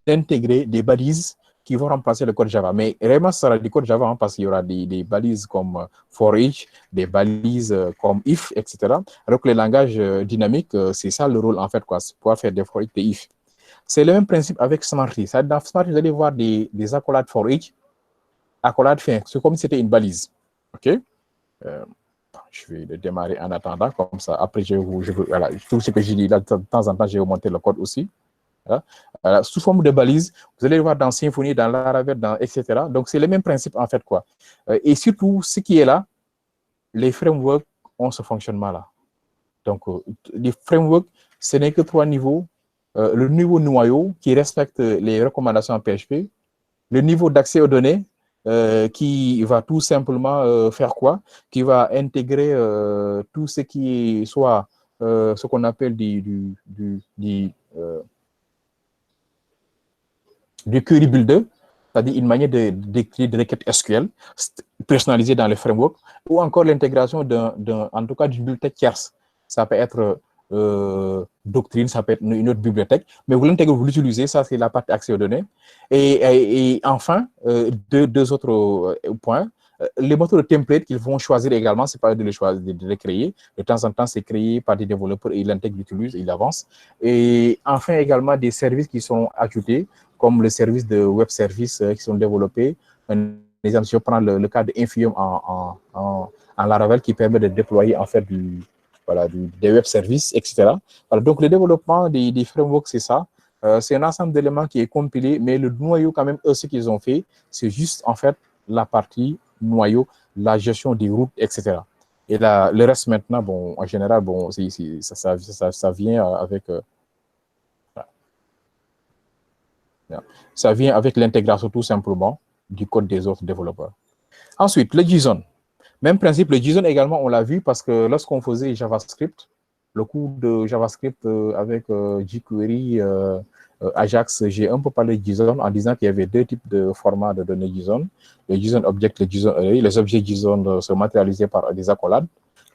d'intégrer des balises qui vont remplacer le code Java. Mais vraiment, ça sera du code Java, hein, parce qu'il y aura des balises comme for each, des balises comme if, etc. Alors que les langages dynamiques, c'est ça le rôle, en fait, quoi, c'est pouvoir faire des for each, des if. C'est le même principe avec Smarty. Dans Smarty, vous allez voir des accolades for each, accolades fin. C'est comme si c'était une balise. OK? Je vais le démarrer en attendant, comme ça. Après, voilà, tout ce que j'ai dit là, de temps en temps, je vais augmenter le code aussi. Voilà. Sous forme de balise, vous allez le voir dans Symfony, dans Laravel, etc. Donc, c'est le même principe, en fait, quoi. Et surtout, ce qui est là, les frameworks ont ce fonctionnement-là. Donc, les frameworks, ce n'est que 3 niveaux. Le niveau noyau, qui respecte les recommandations en PHP. Le niveau d'accès aux données, qui va tout simplement faire quoi? Qui va intégrer tout ce qui est soit ce qu'on appelle du query builder, c'est-à-dire une manière d'écrire des requêtes SQL personnalisées dans le framework, ou encore l'intégration en tout cas d'une bibliothèque tierce. Ça peut être Doctrine, ça peut être une autre bibliothèque, mais vous l'intégrez, vous l'utilisez, ça c'est la partie accès aux données. Et enfin, deux autres points. Les moteurs de template qu'ils vont choisir également, c'est pas eux de les choisir, de les créer. De temps en temps, c'est créé par des développeurs et ils l'intègrent, l'utilisent, ils avancent. Et enfin, également des services qui sont ajoutés, comme le service de web service qui sont développés. Un exemple, si je prends le cas de Infium en Laravel qui permet de déployer en fait des web services, etc. Voilà, donc, le développement des frameworks, c'est ça. C'est un ensemble d'éléments qui est compilé, mais le noyau, quand même, eux, ce qu'ils ont fait, c'est juste, en fait, la partie noyau, la gestion des routes, etc. Et là, le reste, maintenant, bon, en général, bon, ça vient avec... ça vient avec l'intégration, tout simplement, du code des autres développeurs. Ensuite, le JSON. Même principe, le JSON également, on l'a vu parce que lorsqu'on faisait JavaScript, le cours de JavaScript avec jQuery, Ajax, j'ai un peu parlé de JSON en disant qu'il y avait deux types de formats de données JSON. Le JSON Object, le JSON Array. Les objets JSON se matérialisaient par des accolades,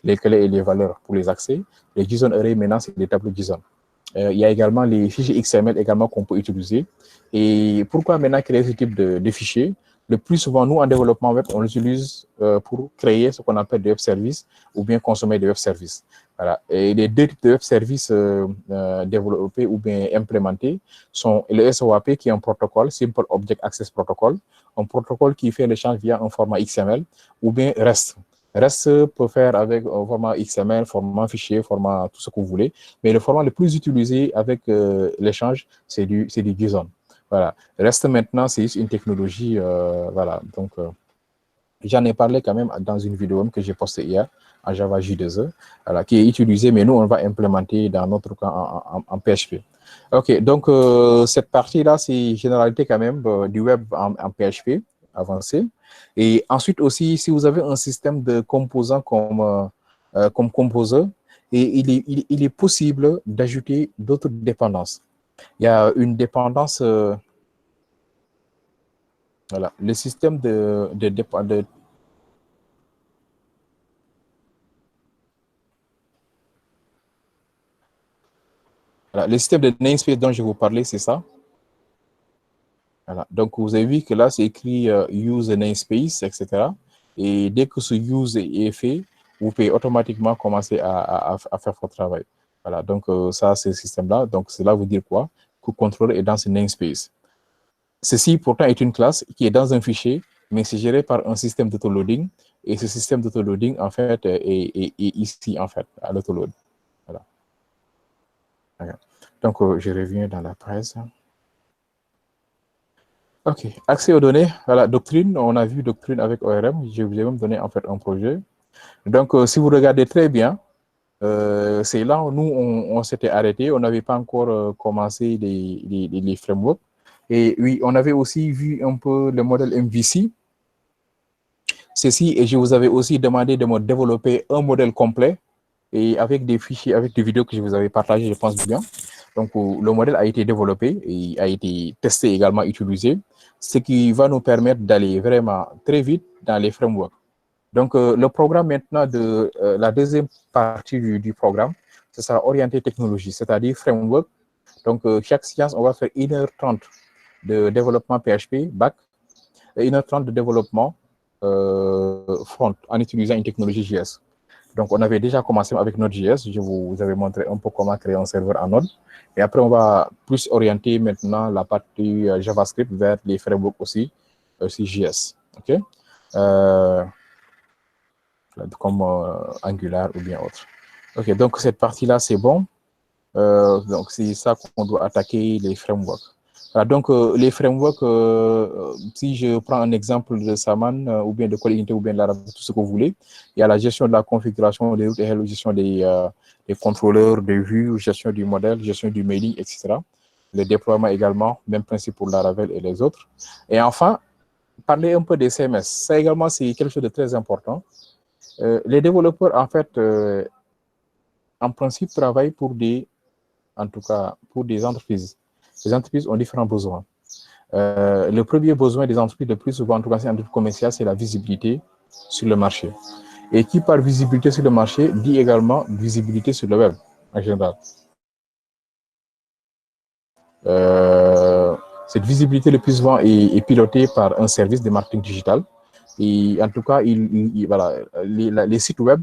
les clés et les valeurs pour les accès. Les JSON Array, maintenant, c'est des tableaux JSON. Il y a également les fichiers XML également qu'on peut utiliser. Et pourquoi maintenant créer ce type de fichiers? Le plus souvent, nous, en développement web, on l'utilise pour créer ce qu'on appelle des web services ou bien consommer des web services. Voilà. Et les deux types de web services développés ou bien implémentés sont le SOAP, qui est un protocole, Simple Object Access Protocol, un protocole qui fait l'échange via un format XML, ou bien REST. REST peut faire avec un format XML, format fichier, format tout ce que vous voulez, mais le format le plus utilisé avec l'échange, c'est du JSON. Voilà. Reste maintenant, c'est une technologie, voilà. Donc, j'en ai parlé quand même dans une vidéo que j'ai postée hier en Java J2E, voilà, qui est utilisée, mais nous, on va implémenter dans notre cas en PHP. OK, donc cette partie-là, c'est généralité quand même du web en PHP avancé. Et ensuite aussi, si vous avez un système de composants comme composer, et il est possible d'ajouter d'autres dépendances. Il y a une dépendance, voilà, le système voilà, le système de namespace dont je vous parlais, c'est ça. Voilà. Donc, vous avez vu que là, c'est écrit use namespace, etc. Et dès que ce use est fait, vous pouvez automatiquement commencer à faire votre travail. Voilà. Donc, ça, c'est le système-là. Donc, cela veut dire quoi? Que le contrôleur est dans ce namespace. Ceci, pourtant, est une classe qui est dans un fichier, mais c'est géré par un système d'autoloading. Et ce système d'autoloading, en fait, est ici, en fait, à l'autoload. Voilà. Donc, je reviens dans la presse. OK. Accès aux données, voilà, Doctrine, on a vu Doctrine avec ORM, je vous ai même donné en fait un projet. Donc, si vous regardez très bien, c'est là où nous, on s'était arrêté, on n'avait pas encore commencé les frameworks. Et oui, on avait aussi vu un peu le modèle MVC. Ceci, et je vous avais aussi demandé de me développer un modèle complet et avec des fichiers, avec des vidéos que je vous avais partagées, je pense bien. Donc, le modèle a été développé et a été testé également, utilisé, ce qui va nous permettre d'aller vraiment très vite dans les frameworks. Donc, le programme maintenant de la deuxième partie du programme, ce sera orienté technologie, c'est-à-dire framework. Donc, chaque séance, on va faire 1h30 de développement PHP, back, et 1h30 de développement front en utilisant une technologie JS. Donc, on avait déjà commencé avec Node.js. Je vous avais montré un peu comment créer un serveur en Node. Et après, on va plus orienter maintenant la partie JavaScript vers les frameworks aussi JS. OK? Comme Angular ou bien autre. OK, donc cette partie-là, c'est bon. Donc, c'est ça qu'on doit attaquer les frameworks. Voilà, donc, les frameworks, si je prends un exemple de Saman ou bien de Colinité ou bien de Laravel, tout ce que vous voulez, il y a la gestion de la configuration des routes et la gestion des contrôleurs, des vues, gestion du modèle, gestion du mailing, etc. Le déploiement également, même principe pour Laravel et les autres. Et enfin, parler un peu des CMS. Ça également, c'est quelque chose de très important. Les développeurs, en fait, en principe, travaillent pour en tout cas, pour des entreprises. Les entreprises ont différents besoins. Le premier besoin des entreprises, le plus souvent, en tout cas, c'est entreprises commerciales, c'est la visibilité sur le marché. Et qui parle visibilité sur le marché dit également visibilité sur le web, en général. Cette visibilité, le plus souvent, est pilotée par un service de marketing digital. Et en tout cas, voilà, les sites web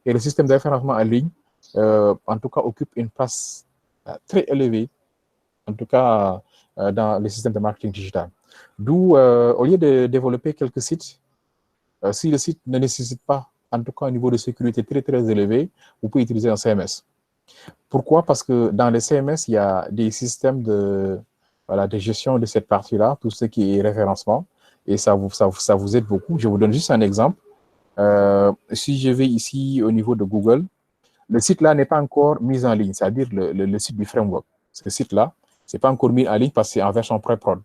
et le système de référencement en ligne, en tout cas, occupent une place très élevée, en tout cas dans les systèmes de marketing digital. D'où, au lieu de développer quelques sites, si le site ne nécessite pas, en tout cas, un niveau de sécurité très, très élevé, vous pouvez utiliser un CMS. Pourquoi? Parce que dans les CMS, il y a des systèmes voilà, de gestion de cette partie-là, tout ce qui est référencement, et ça vous aide beaucoup. Je vous donne juste un exemple. Si je vais ici au niveau de Google, le site-là n'est pas encore mis en ligne, c'est-à-dire le site du framework. Ce site-là, ce n'est pas encore mis en ligne parce que c'est en version pré-prod.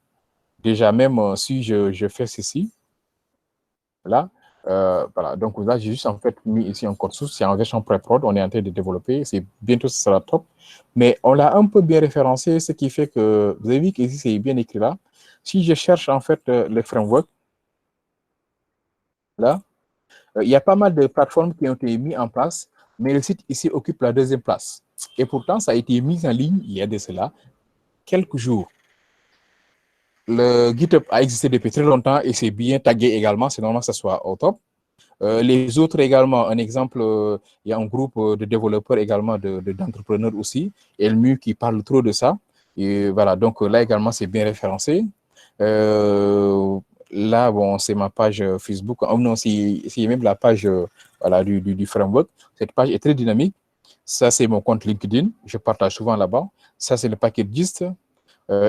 Déjà, même si je fais ceci, là, voilà, donc là, j'ai juste en fait mis ici un code source, c'est en version pré-prod, on est en train de développer, c'est bientôt ce sera top, mais on l'a un peu bien référencé, ce qui fait que, vous avez vu qu'ici c'est bien écrit là, si je cherche en fait le framework, là, il y a pas mal de plateformes qui ont été mises en place, mais le site ici occupe la deuxième place. Et pourtant, ça a été mis en ligne, il y a de cela, quelques jours. Le GitHub a existé depuis très longtemps et c'est bien tagué également, c'est normal que ça soit au top. Les autres également, un exemple, il y a un groupe de développeurs également, d'entrepreneurs aussi, Elmu qui parle trop de ça. Et voilà, donc là également, c'est bien référencé. Là, bon, c'est ma page Facebook. Oh, non, c'est même la page voilà, du framework. Cette page est très dynamique. Ça, c'est mon compte LinkedIn. Je partage souvent là-bas. Ça, c'est le paquet gist,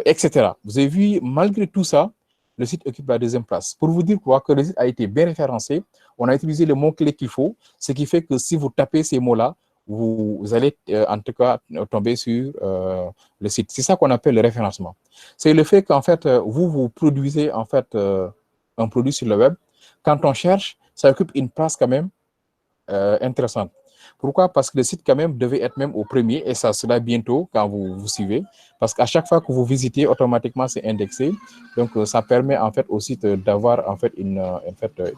etc. Vous avez vu, malgré tout ça, le site occupe la deuxième place. Pour vous dire quoi, que le site a été bien référencé, on a utilisé le mot-clé qu'il faut, ce qui fait que si vous tapez ces mots-là, vous allez en tout cas tomber sur le site. C'est ça qu'on appelle le référencement. C'est le fait qu'en fait, vous produisez en fait un produit sur le web. Quand on cherche, ça occupe une place quand même intéressante. Pourquoi? Parce que le site quand même devait être même au premier et ça sera bientôt quand vous suivez. Parce qu'à chaque fois que vous visitez, automatiquement c'est indexé. Donc ça permet en fait au site d'avoir en fait une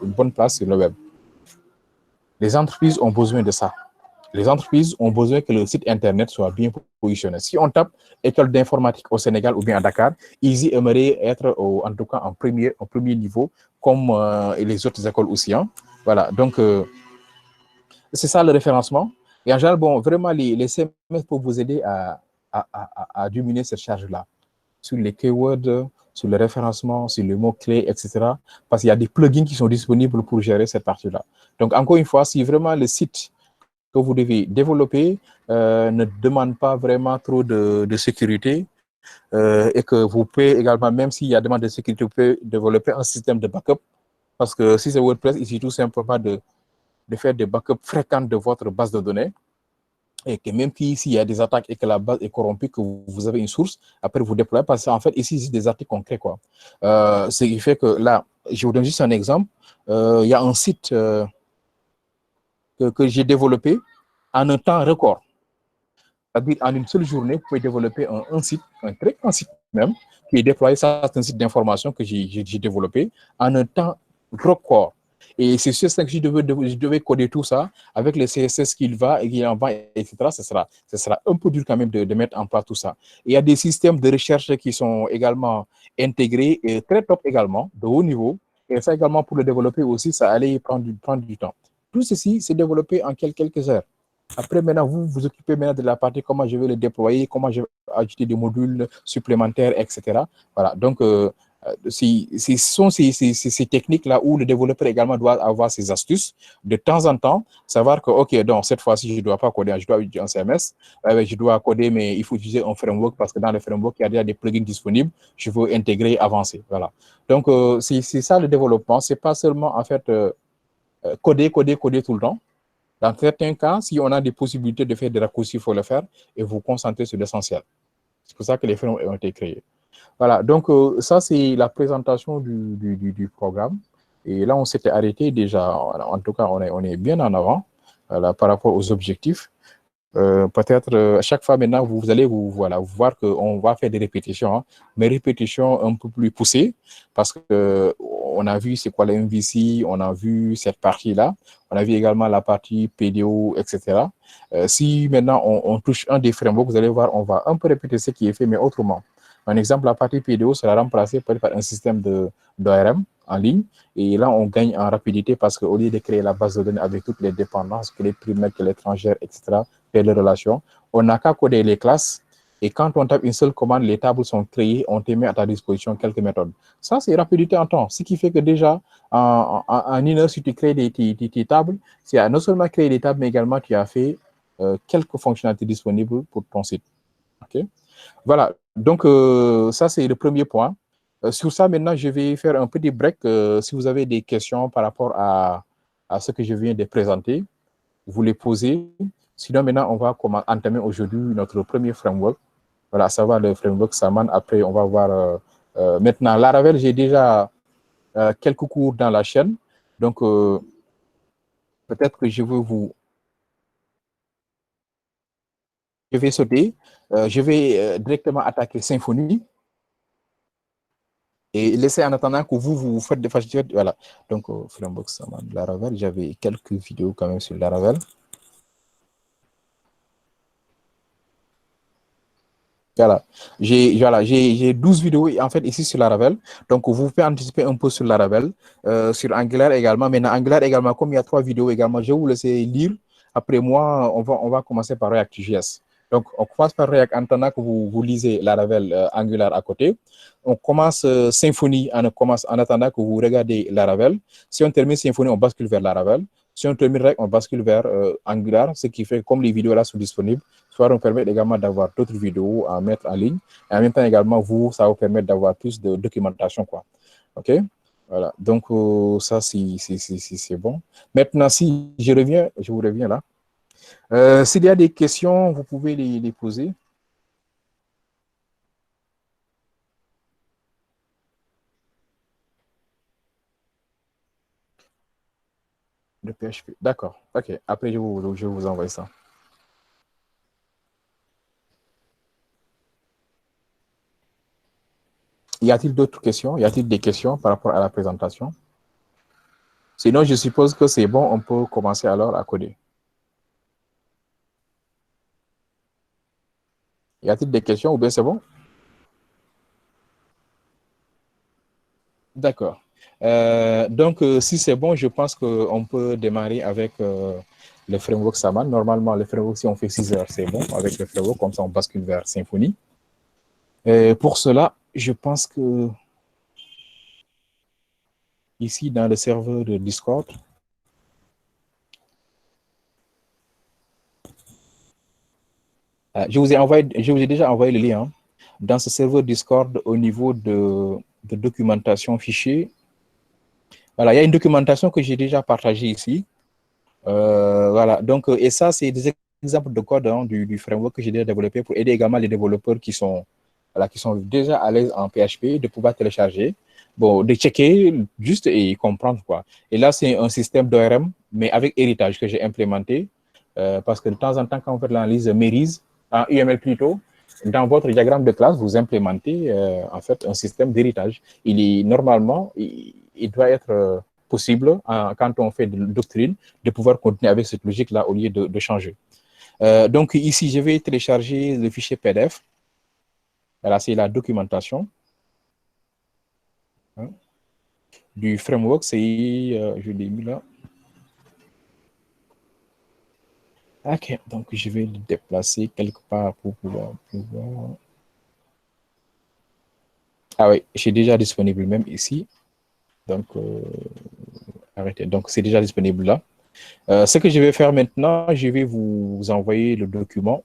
bonne place sur le web. Les entreprises ont besoin de ça. Les entreprises ont besoin que le site internet soit bien positionné. Si on tape école d'informatique au Sénégal ou bien à Dakar, ils aimeraient être en tout cas en premier niveau, comme les autres écoles aussi. Hein. Voilà, donc c'est ça le référencement. Et en général, bon, vraiment, les CMS peuvent vous aider à diminuer cette charge-là sur les keywords, sur le référencement, sur les mots-clés, etc. Parce qu'il y a des plugins qui sont disponibles pour gérer cette partie-là. Donc, encore une fois, si vraiment le site que vous devez développer ne demande pas vraiment trop de sécurité et que vous pouvez également, même s'il y a demande de sécurité, vous pouvez développer un système de backup. Parce que si c'est WordPress, il suffit tout simplement de faire des backups fréquents de votre base de données et que même s'il y a des attaques et que la base est corrompue, que vous avez une source, après vous déployez, parce qu'en fait, ici, c'est des articles concrets. Quoi. Ce qui fait que là, je vous donne juste un exemple. Il y a un site que j'ai développé en un temps record. C'est-à-dire, en une seule journée, vous pouvez développer un site, un très grand site même, qui est déployé. Ça, c'est un site d'information que j'ai développé en un temps record. Et c'est sûr que je devais coder tout ça avec le CSS qu'il va et qu'il en va, etc. Ce sera un peu dur quand même de mettre en place tout ça. Et il y a des systèmes de recherche qui sont également intégrés et très top également, de haut niveau. Et ça également, pour le développer aussi, ça allait prendre du temps. Tout ceci, c'est développé en quelques heures. Après, maintenant, vous vous occupez maintenant de la partie comment je vais le déployer, comment je vais ajouter des modules supplémentaires, etc. Voilà. Donc, ce sont ces techniques-là où le développeur également doit avoir ses astuces. De temps en temps, savoir que, OK, donc cette fois-ci, je ne dois pas coder, je dois utiliser un CMS, je dois coder, mais il faut utiliser un framework parce que dans le framework, il y a déjà des plugins disponibles. Je veux intégrer, avancer. Voilà. Donc, c'est ça le développement. Ce n'est pas seulement, en fait, coder tout le temps. Dans certains cas, si on a des possibilités de faire des raccourcis, il faut le faire et vous concentrer sur l'essentiel. C'est pour ça que les frameworks ont été créés. Voilà, donc ça, c'est la présentation du programme. Et là, on s'était arrêté déjà. En tout cas, on est bien en avant par rapport aux objectifs. Peut-être à chaque fois maintenant, vous allez voir qu'on va faire des répétitions, hein, mais répétitions un peu plus poussées parce qu'on a vu c'est quoi le MVC, on a vu cette partie-là, on a vu également la partie PDO, etc. Si maintenant on touche un des frameworks, vous allez voir, on va un peu répéter ce qui est fait, mais autrement. Un exemple, la partie PDO sera remplacée par un système d'ORM en ligne. Et là, on gagne en rapidité parce qu'au lieu de créer la base de données avec toutes les dépendances, que les primaires, que les étrangères, etc., et les relations, on n'a qu'à coder les classes. Et quand on tape une seule commande, les tables sont créées, on te met à ta disposition quelques méthodes. Ça, c'est rapidité en temps. Ce qui fait que déjà, en une heure, si tu crées tes tables, c'est non seulement créer des tables, mais également tu as fait quelques fonctionnalités disponibles pour ton site. Okay? Voilà, donc ça, c'est le premier point. Sur ça, maintenant, je vais faire un petit break. Si vous avez des questions par rapport à ce que je viens de présenter, vous les posez. Sinon, maintenant, on va entamer aujourd'hui notre premier framework. Voilà, à savoir le framework Saman. Après, on va voir maintenant Laravel. J'ai déjà quelques cours dans la chaîne. Donc, peut-être que je vais sauter. Je vais directement attaquer Symfony. Et laissez en attendant que vous faites des facilités. Voilà. Donc, framework Saman, Laravel. J'avais quelques vidéos quand même sur Laravel. Voilà, j'ai 12 vidéos en fait ici sur Laravel. Donc, vous pouvez anticiper un peu sur Laravel, sur Angular également. Maintenant, Angular également, comme il y a 3 vidéos également, je vais vous laisser lire. Après moi, on va commencer par React.js. Donc, on commence par React en attendant que vous lisez Laravel Angular à côté. On commence Symfony en attendant que vous regardez Laravel. Si on termine Symfony, on bascule vers Laravel. Si on termine React, on bascule vers Angular, ce qui fait que comme les vidéos là sont disponibles, ça nous permet également d'avoir d'autres vidéos à mettre en ligne. Et en même temps, également, ça vous permet d'avoir plus de documentation, quoi. OK? Voilà. Donc, ça, c'est bon. Maintenant, si je vous reviens là. S'il y a des questions, vous pouvez les poser. De PHP. D'accord. OK. Après, je vous envoie ça. Y a-t-il d'autres questions? Y a-t-il des questions par rapport à la présentation? Sinon, je suppose que c'est bon, on peut commencer alors à coder. Y a-t-il des questions ou bien c'est bon? D'accord. Donc, si c'est bon, je pense qu'on peut démarrer avec le framework Saman. Normalement, le framework, si on fait 6 heures, c'est bon. Avec le framework, comme ça, on bascule vers Symfony. Pour cela, je pense que ici, dans le serveur de Discord, je vous ai déjà envoyé le lien. Dans ce serveur Discord, au niveau de documentation fichier, voilà, il y a une documentation que j'ai déjà partagée ici. Voilà, donc, et ça, c'est des exemples de code du framework que j'ai déjà développé pour aider également les développeurs voilà, qui sont déjà à l'aise en PHP de pouvoir télécharger, bon, de checker juste et comprendre quoi. Et là, c'est un système d'ORM, mais avec héritage que j'ai implémenté parce que de temps en temps, quand vous faites l'analyse Mérise, en UML plutôt, dans votre diagramme de classe, vous implémentez en fait un système d'héritage. Il est normalement, il doit être possible, quand on fait de doctrine, de pouvoir continuer avec cette logique-là au lieu de changer. Donc ici, je vais télécharger le fichier PDF. Voilà, c'est la documentation hein, du framework. Je l'ai mis là. OK, donc je vais le déplacer quelque part pour pouvoir voir. Ah oui, c'est déjà disponible même ici. Donc, arrêtez. Donc, c'est déjà disponible là. Ce que je vais faire maintenant, je vais vous envoyer le document.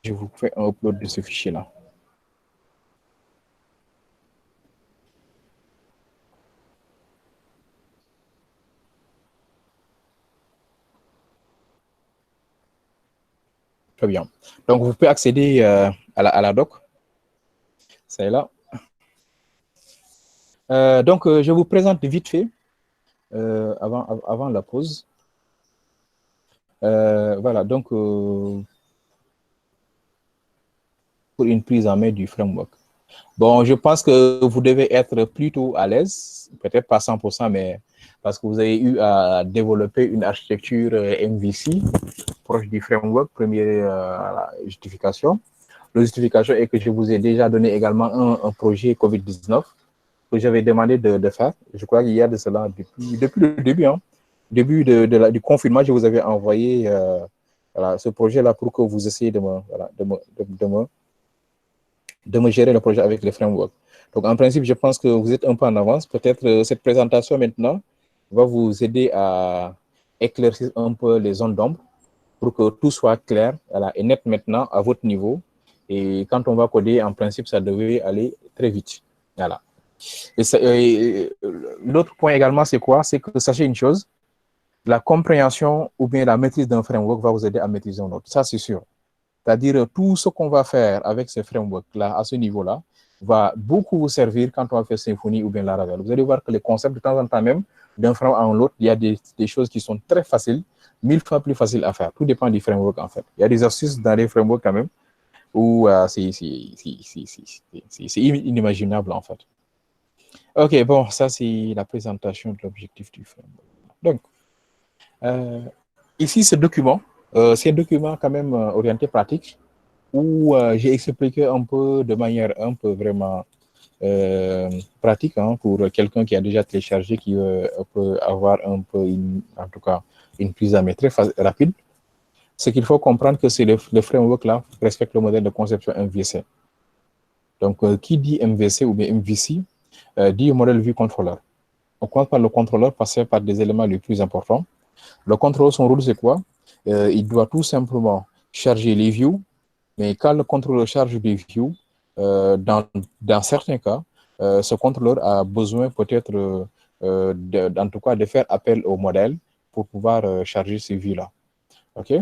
Je vous fais un upload de ce fichier-là. Très bien. Donc, vous pouvez accéder à la doc. C'est là. Donc, je vous présente vite fait avant la pause. Voilà, donc, pour une prise en main du framework. Bon, je pense que vous devez être plutôt à l'aise, peut-être pas 100%, mais parce que vous avez eu à développer une architecture MVC proche du framework, première justification. La justification est que je vous ai déjà donné également un projet COVID-19 que j'avais demandé de faire. Je crois qu'il y a de cela depuis le début. Hein. Début du confinement, je vous avais envoyé voilà, ce projet-là pour que vous essayiez voilà, de me gérer le projet avec les frameworks. Donc, en principe, je pense que vous êtes un peu en avance. Peut-être cette présentation maintenant va vous aider à éclaircir un peu les zones d'ombre pour que tout soit clair voilà, et net maintenant à votre niveau. Et quand on va coder, en principe, ça devrait aller très vite. Voilà. Et l'autre point également, c'est quoi? C'est que sachez une chose, la compréhension ou bien la maîtrise d'un framework va vous aider à maîtriser un autre. Ça, c'est sûr. C'est-à-dire tout ce qu'on va faire avec ces frameworks-là, à ce niveau-là, va beaucoup vous servir quand on va faire Symfony ou bien Laravel. Vous allez voir que les concepts, de temps en temps même, d'un framework à l'autre, il y a des choses qui sont très faciles, 1000 fois plus faciles à faire. Tout dépend du framework, en fait. Il y a des astuces dans les frameworks quand même où c'est inimaginable, en fait. OK, bon, ça, c'est la présentation de l'objectif du framework. Donc, ici, ce document, c'est un document quand même orienté pratique où j'ai expliqué un peu de manière un peu vraiment pratique hein, pour quelqu'un qui a déjà téléchargé, qui peut avoir un peu, en tout cas, une prise à main très rapide. c'est qu'il faut comprendre que c'est le framework-là respecte le modèle de conception MVC. Donc, qui dit MVC ou bien MVC dit modèle view controller. On commence par le contrôleur, passer par des éléments les plus importants. Le contrôleur, son rôle, c'est quoi? Il doit tout simplement charger les views, mais quand le contrôleur charge des views, dans certains cas, ce contrôleur a besoin peut-être, en tout cas, de faire appel au modèle pour pouvoir charger ces views-là. OK?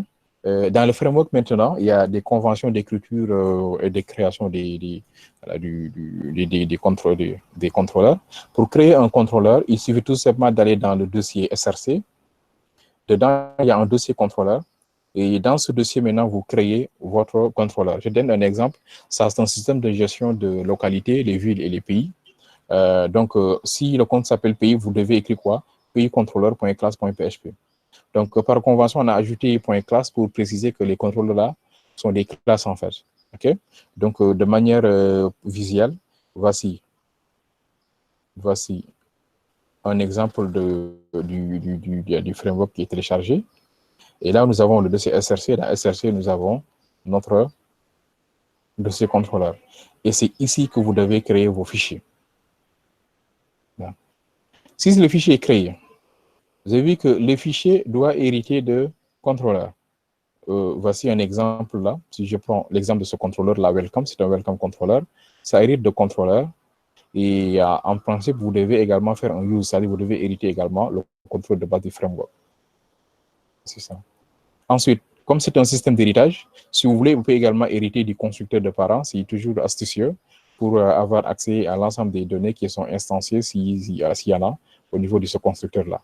Dans le framework maintenant, il y a des conventions d'écriture et de création des contrôleurs. Pour créer un contrôleur, il suffit tout simplement d'aller dans le dossier SRC. Dedans, il y a un dossier contrôleur. Et dans ce dossier, maintenant, vous créez votre contrôleur. Je donne un exemple. Ça, c'est un système de gestion de localité, les villes et les pays. Donc, si le compte s'appelle pays, vous devez écrire quoi? Pays contrôleur.classe.php. Donc, par convention, on a ajouté .class pour préciser que les contrôleurs-là sont des classes, en fait. OK? Donc, de manière visuelle, voici un exemple du framework qui est téléchargé. Et là, nous avons le dossier SRC. Dans SRC, nous avons notre dossier contrôleur. Et c'est ici que vous devez créer vos fichiers. Bon. Si le fichier est créé, vous avez vu que le fichier doit hériter de contrôleur. Voici un exemple là. Si je prends l'exemple de ce contrôleur là, welcome, c'est un welcome controller. Ça hérite de contrôleur. Et en principe, vous devez également faire un use, c'est-à-dire vous devez hériter également le contrôle de base du framework. C'est ça. Ensuite, comme c'est un système d'héritage, si vous voulez, vous pouvez également hériter du constructeur de parents, c'est toujours astucieux pour avoir accès à l'ensemble des données qui sont instanciées s'il y en a au niveau de ce constructeur-là.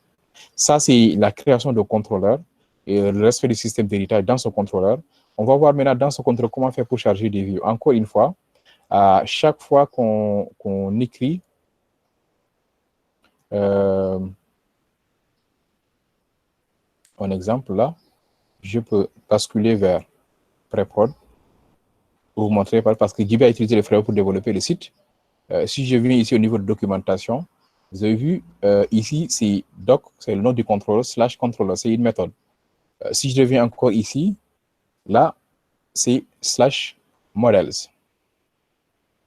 Ça, c'est la création de contrôleurs et le respect du système d'héritage dans ce contrôleur. On va voir maintenant dans ce contrôleur comment faire pour charger des views. Encore une fois, à chaque fois qu'on écrit un exemple là, je peux basculer vers pré-prod pour vous montrer, parce que JB a utilisé le framework pour développer le site. Si je viens ici au niveau de documentation, vous avez vu ici, c'est doc, c'est le nom du contrôleur, / contrôleur, c'est une méthode. Si je reviens encore ici, là, c'est / models,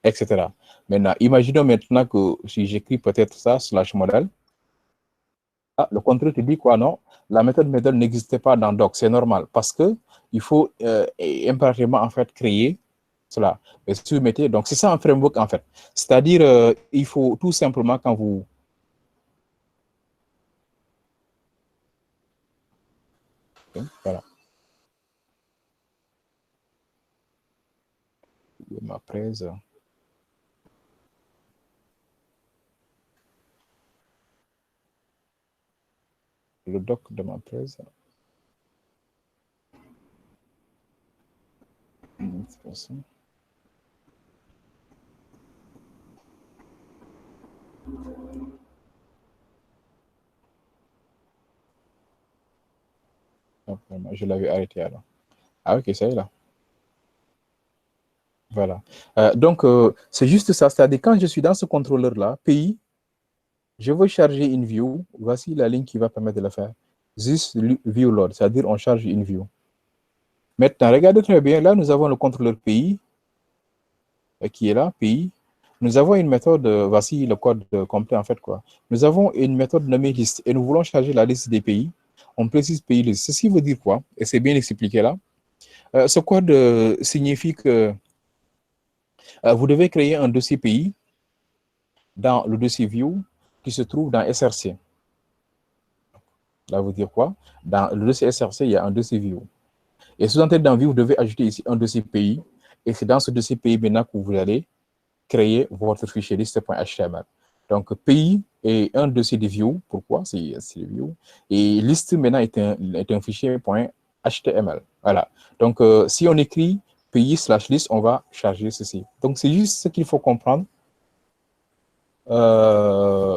etc. Maintenant, imaginons maintenant que si j'écris peut-être ça, / model, le contrôleur te dit quoi? Non, la méthode n'existait pas dans doc, c'est normal, parce que il faut impérativement en fait créer cela. Et si vous mettez, donc c'est ça un framework en fait. C'est-à-dire, il faut tout simplement quand vous voilà. Ma presse. Le doc de ma presse. C'est pour ça. Je l'avais arrêté alors. Ah ok, ça y est là. Voilà. Donc, c'est juste ça. C'est-à-dire, quand je suis dans ce contrôleur-là, pays, je veux charger une view. Voici la ligne qui va permettre de le faire. This view load, c'est-à-dire on charge une view. Maintenant, regardez très bien. Là, nous avons le contrôleur pays qui est là, pays. Nous avons une méthode, voici le code complet en fait, quoi. Nous avons une méthode nommée liste et nous voulons charger la liste des pays. On précise pays liste. Ceci veut dire quoi? Et c'est bien expliqué là. Ce code signifie que vous devez créer un dossier pays dans le dossier view qui se trouve dans SRC. Là, vous dire quoi? Dans le dossier SRC, il y a un dossier view. Et sous-entendu dans view, vous devez ajouter ici un dossier pays. Et c'est dans ce dossier pays maintenant que vous allez créer votre fichier liste.html. Donc, pays est un dossier de view. Pourquoi? C'est view. Et liste maintenant est un fichier .html. Voilà. Donc, si on écrit pays / liste, on va charger ceci. Donc, c'est juste ce qu'il faut comprendre.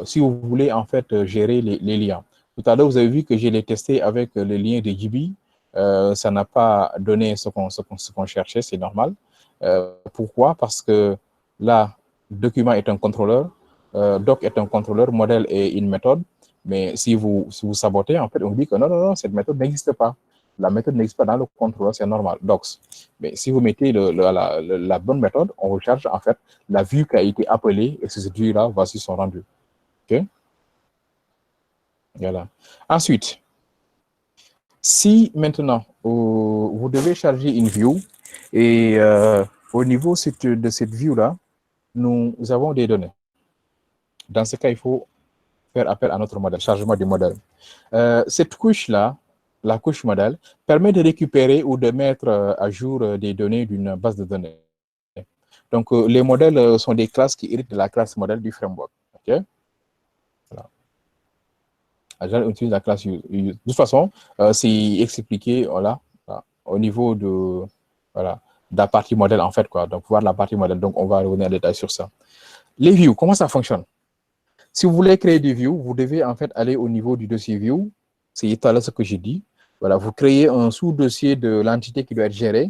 Si vous voulez en fait gérer les liens. Tout à l'heure, vous avez vu que je l'ai testé avec le lien de JB. Ça n'a pas donné ce qu'on cherchait, c'est normal. Pourquoi? Parce que là, document est un contrôleur, doc est un contrôleur, modèle est une méthode. Mais si vous sabotez, en fait, on dit que non, cette méthode n'existe pas. La méthode n'existe pas dans le contrôleur, c'est normal, docs. Mais si vous mettez la bonne méthode, on recharge en fait la vue qui a été appelée et cette vue-là, voici son rendu. OK? Voilà. Ensuite, si maintenant vous devez charger une view et au niveau de cette view-là, nous avons des données. Dans ce cas, il faut faire appel à notre modèle, chargement du modèle. Cette couche-là, la couche modèle, permet de récupérer ou de mettre à jour des données d'une base de données. Donc, les modèles sont des classes qui héritent de la classe modèle du framework. OK? Voilà. Agile utilise la classe use. De toute façon, c'est expliqué voilà, au niveau de la partie modèle, en fait. Quoi. Donc, voir la partie modèle. Donc, on va revenir en détail sur ça. Les views, comment ça fonctionne? Si vous voulez créer des views, vous devez en fait aller au niveau du dossier view. C'est tout à l'heure ce que j'ai dit. Voilà, vous créez un sous-dossier de l'entité qui doit être gérée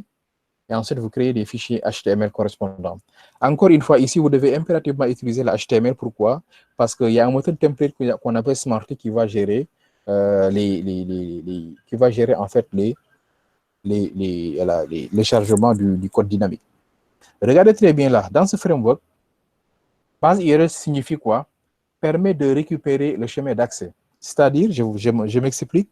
et ensuite vous créez des fichiers HTML correspondants. Encore une fois, ici, vous devez impérativement utiliser la HTML. Pourquoi? Parce qu'il y a un moteur de template qu'on appelle Smarty qui va gérer en fait les chargements du code dynamique. Regardez très bien là, dans ce framework, base URL signifie quoi? Permet de récupérer le chemin d'accès. C'est-à-dire, je m'explique,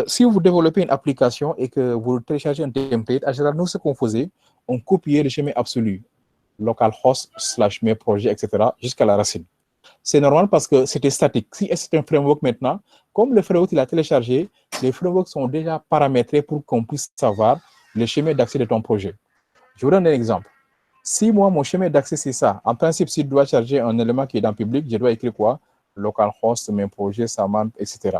si vous développez une application et que vous téléchargez un template, en général, nous, ce qu'on faisait, on copiait le chemin absolu, localhost / mes projets, etc., jusqu'à la racine. C'est normal parce que c'était statique. Si c'est un framework maintenant, comme le framework il a téléchargé, les frameworks sont déjà paramétrés pour qu'on puisse savoir le chemin d'accès de ton projet. Je vous donne un exemple. Si moi, mon chemin d'accès, c'est ça, en principe, si je dois charger un élément qui est dans le public, je dois écrire quoi? Localhost, mes projets, Samant, etc.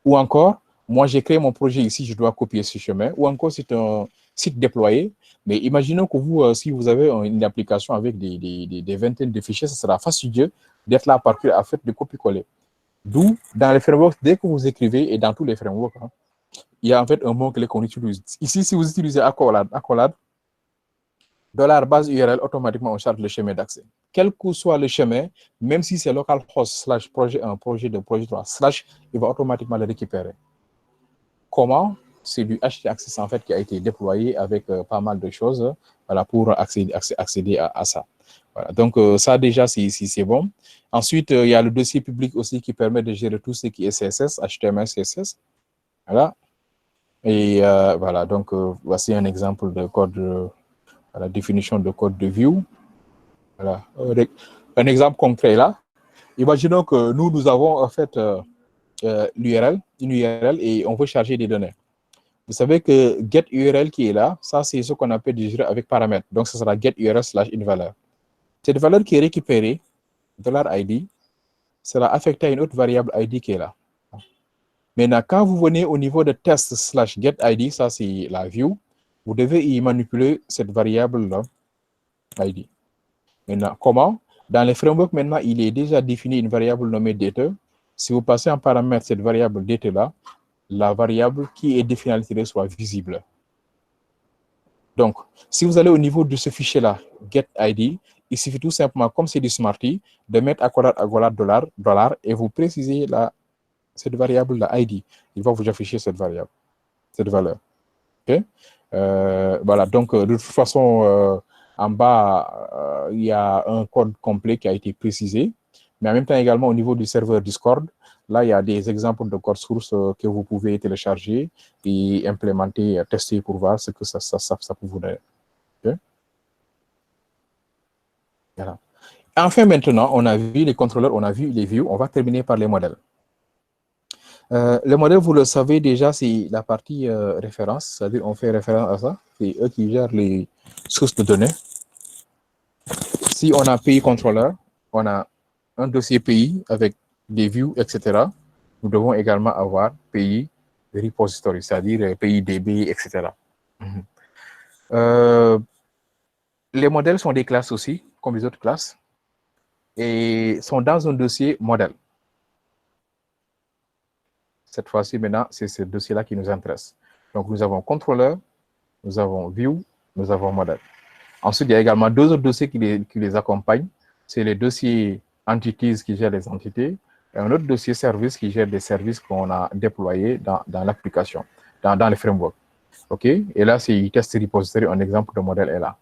Ou encore, moi, j'ai créé mon projet ici, je dois copier ce chemin. Ou encore, c'est un site déployé. Mais imaginons que vous, si vous avez une application avec des vingtaines de fichiers, ce sera fastidieux d'être là par cœur à faire de copier-coller. D'où, dans les frameworks, dès que vous écrivez, et dans tous les frameworks, hein, il y a en fait un mot-clé qu'on utilise. Ici, si vous utilisez accolade, $base URL, automatiquement, on charge le chemin d'accès. Quel que soit le chemin, même si c'est localhost / projet 1, projet 2, projet 3, / il va automatiquement le récupérer. Comment? C'est du htaccess en fait qui a été déployé avec pas mal de choses voilà, pour accéder à ça. Voilà. Donc, ça déjà, c'est bon. Ensuite, il y a le dossier public aussi qui permet de gérer tout ce qui est CSS, HTML, CSS. Voilà. Et voilà, donc, voici un exemple de code, la définition de code de view. Voilà. Un exemple concret là. Imaginons que nous avons en fait une URL et on veut charger des données. Vous savez que getURL qui est là, ça c'est ce qu'on appelle du avec paramètres. Donc, ce sera getURL / une valeur. Cette valeur qui est récupérée, $id, sera affectée à une autre variable id qui est là. Maintenant, quand vous venez au niveau de test / getID, ça c'est la view, vous devez y manipuler cette variable-là, id. Maintenant, comment? Dans les frameworks, maintenant, il est déjà défini une variable nommée data. Si vous passez en paramètre cette variable data-là, la variable qui est définie à l'intérieur soit visible. Donc, si vous allez au niveau de ce fichier-là, getID, il suffit tout simplement, comme c'est du Smarty, de mettre $, et vous précisez cette variable-là, ID. Il va vous afficher cette variable, cette valeur. Okay? Voilà, donc de toute façon, en bas, il y a un code complet qui a été précisé, mais en même temps également au niveau du serveur Discord, là, il y a des exemples de code source que vous pouvez télécharger et implémenter, tester pour voir ce que ça peut vous donner. Okay? Voilà. Enfin, maintenant, on a vu les contrôleurs, on a vu les views, on va terminer par les modèles. Le modèle, vous le savez déjà, c'est la partie référence, c'est-à-dire on fait référence à ça, c'est eux qui gèrent les sources de données. Si on a pays contrôleur, on a un dossier pays avec des views, etc. Nous devons également avoir pays repository, c'est-à-dire pays DB, etc. Les modèles sont des classes aussi, comme les autres classes, et sont dans un dossier modèle. Cette fois-ci, maintenant, c'est ce dossier-là qui nous intéresse. Donc, nous avons contrôleur, nous avons view, nous avons modèle. Ensuite, il y a également deux autres dossiers qui les accompagnent. C'est les dossiers entities qui gèrent les entités et un autre dossier service qui gère des services qu'on a déployés dans l'application. dans le framework. OK? Et là, c'est test repository, un exemple de modèle est là.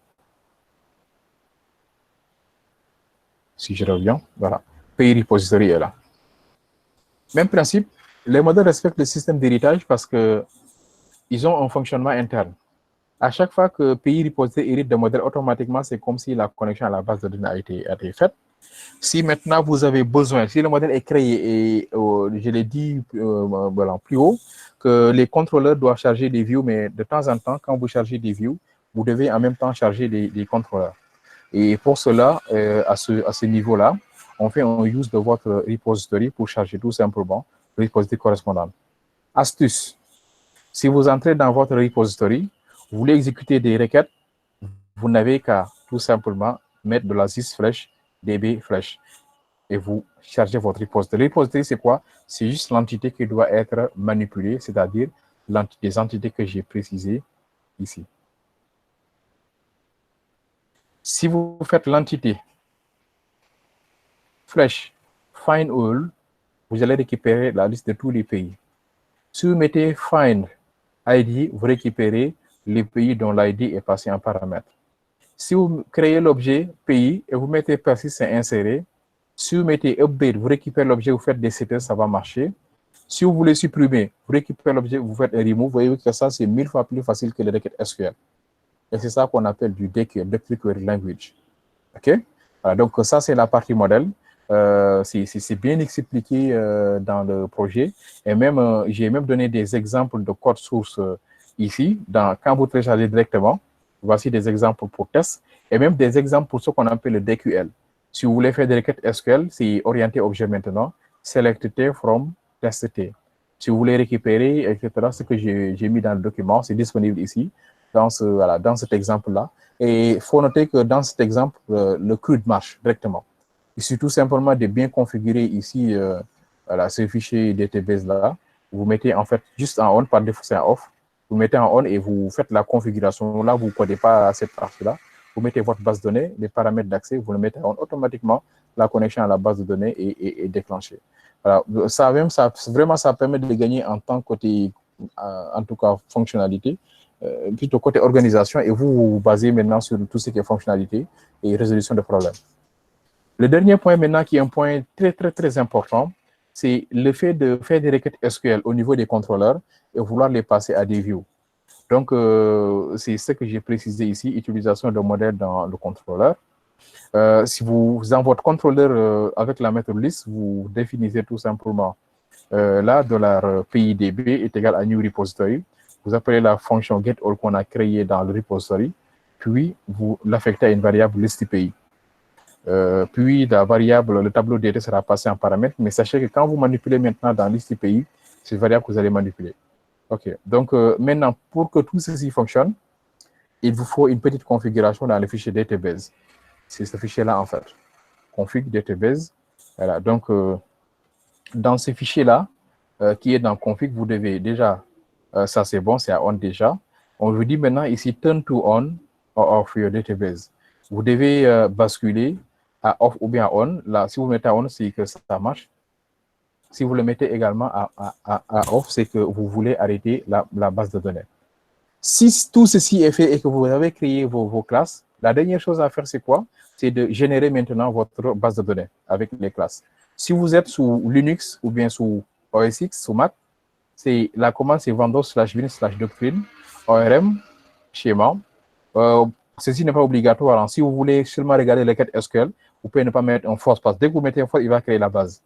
Si je reviens, voilà. Pays repository est là. Même principe, les modèles respectent le système d'héritage parce qu'ils ont un fonctionnement interne. À chaque fois que pays repository hérite de modèle, automatiquement, c'est comme si la connexion à la base de données a été faite. Si maintenant vous avez besoin, si le modèle est créé et je l'ai dit voilà, plus haut, que les contrôleurs doivent charger des views, mais de temps en temps, quand vous chargez des views, vous devez en même temps charger des contrôleurs. Et pour cela, à ce niveau-là, on fait un use de votre repository pour charger tout simplement le repository correspondant. Astuce, si vous entrez dans votre repository, vous voulez exécuter des requêtes, vous n'avez qu'à tout simplement mettre de la sysflash db flash et vous chargez votre repository. Le repository, c'est quoi? C'est juste l'entité qui doit être manipulée, c'est-à-dire les entités que j'ai précisées ici. Si vous faites l'entité flash find all, vous allez récupérer la liste de tous les pays. Si vous mettez find ID, vous récupérez les pays dont l'ID est passé en paramètre. Si vous créez l'objet pays et vous mettez persist et insérer, si vous mettez update, vous récupérez l'objet, vous faites des settings, ça va marcher. Si vous voulez supprimer, vous récupérez l'objet, vous faites un remove. Vous voyez que ça, c'est 1000 fois plus facile que les requêtes SQL. Et c'est ça qu'on appelle du DQL, Directory Query Language. OK? Voilà, donc ça, c'est la partie modèle. C'est bien expliqué dans le projet. Et même, j'ai même donné des exemples de code source ici. Quand vous téléchargez directement, voici des exemples pour test. Et même des exemples pour ce qu'on appelle le DQL. Si vous voulez faire des requêtes SQL, c'est orienté objet maintenant. Select T from test T. Si vous voulez récupérer, etc., ce que j'ai mis dans le document, c'est disponible ici, dans cet exemple-là. Et il faut noter que dans cet exemple, le CRUD marche directement. Il suffit tout simplement de bien configurer ici ce fichier DTBase-là. Vous mettez en fait juste en on, par défaut c'est en off. Vous mettez en on et vous faites la configuration. Là, vous ne codez pas cette partie-là. Vous mettez votre base de données, les paramètres d'accès, vous le mettez en on. Automatiquement, la connexion à la base de données est déclenchée. Voilà. Vraiment, ça permet de gagner en temps côté, en tout cas, fonctionnalité, plutôt côté organisation. Et vous vous basez maintenant sur tout ce qui est fonctionnalité et résolution de problèmes. Le dernier point maintenant, qui est un point très, très, très important, c'est le fait de faire des requêtes SQL au niveau des contrôleurs et vouloir les passer à des views. Donc, c'est ce que j'ai précisé ici, utilisation de modèles dans le contrôleur. Si vous, dans votre contrôleur, avec la méthode list, vous définissez tout simplement là, $PIDB est égal à new repository. Vous appelez la fonction getAll qu'on a créée dans le repository, puis vous l'affectez à une variable list pays. Puis la variable, le tableau DT sera passé en paramètre, mais sachez que quand vous manipulez maintenant dans liste pays, c'est une variable que vous allez manipuler. OK. Donc, maintenant, pour que tout ceci fonctionne, il vous faut une petite configuration dans le fichier database. C'est ce fichier-là, en fait. Config database. Voilà. Donc, dans ce fichier-là, qui est dans config, vous devez déjà, ça c'est bon, c'est à on déjà. On vous dit maintenant ici, turn to on or off your database. Vous devez basculer à off ou bien à on. Là, si vous mettez à on, c'est que ça marche. Si vous le mettez également à off, c'est que vous voulez arrêter la base de données. Si tout ceci est fait et que vous avez créé vos classes, la dernière chose à faire, c'est quoi? C'est de générer maintenant votre base de données avec les classes. Si vous êtes sous Linux ou bien sous OS X, sous Mac, la commande, c'est vendor/bin/doctrine, ORM, schéma. Ceci n'est pas obligatoire. Hein. Si vous voulez seulement regarder les requêtes SQL, vous pouvez ne pas mettre un force, parce que dès que vous mettez un force, il va créer la base.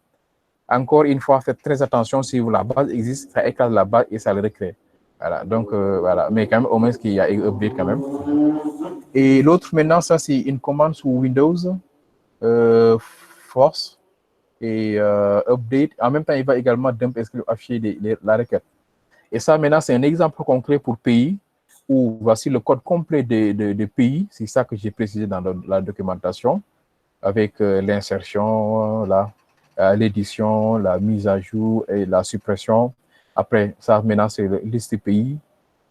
Encore une fois, faites très attention. Si la base existe, ça écrase la base et ça le recrée. Voilà, donc voilà. Mais quand même, au moins qu'il y a un update quand même. Et l'autre, maintenant, ça, c'est une commande sous Windows, force et update. En même temps, il va également dump SQL afficher la requête. Et ça, maintenant, c'est un exemple concret pour pays où voici le code complet de pays. C'est ça que j'ai précisé dans la documentation avec l'insertion, l'édition, la mise à jour et la suppression. Après, ça, maintenant, c'est la liste pays,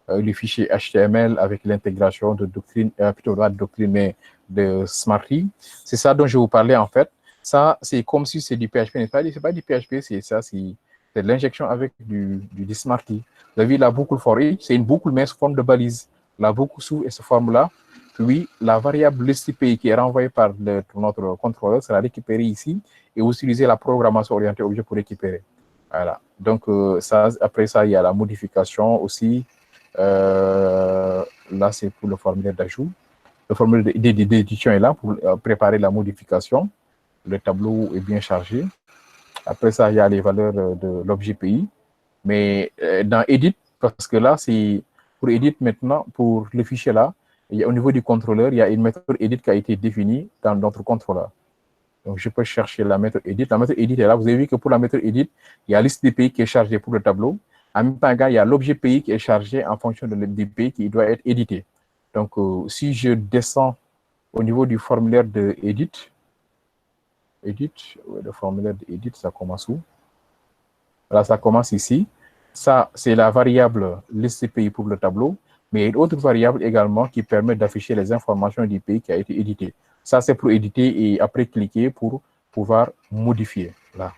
le fichier HTML avec l'intégration de doctrine, plutôt pas de doctrine, mais de Smarty. C'est ça dont je vous parlais, en fait. Ça, c'est comme si c'est du PHP. Ce n'est pas du PHP, c'est ça, c'est C'est l'injection avec du Smarty. Vous avez la boucle for each, c'est une boucle mais sous forme de balise. La boucle sous et sous forme-là. Puis, la variable list pays qui est renvoyée par notre contrôleur sera récupérée ici et vous utilisez la programmation orientée objet pour récupérer. Voilà. Donc, ça, après ça, il y a la modification aussi. Là, c'est pour le formulaire d'ajout. Le formulaire d'édition est là pour préparer la modification. Le tableau est bien chargé. Après ça, il y a les valeurs de l'objet pays. Mais dans Edit, parce que là, c'est pour Edit maintenant, pour le fichier là, au niveau du contrôleur, il y a une méthode Edit qui a été définie dans notre contrôleur. Donc, je peux chercher la méthode Edit. La méthode Edit est là. Vous avez vu que pour la méthode Edit, il y a la liste des pays qui est chargée pour le tableau. En même temps, il y a l'objet pays qui est chargé en fonction des pays qui doit être édité. Donc, si je descends au niveau du formulaire de Edit, le formulaire d'Edit, ça commence où? Là, ça commence ici. Ça, c'est la variable liste pays pour le tableau, mais il y a une autre variable également qui permet d'afficher les informations du pays qui a été édité. Ça, c'est pour éditer et après cliquer pour pouvoir modifier. Là.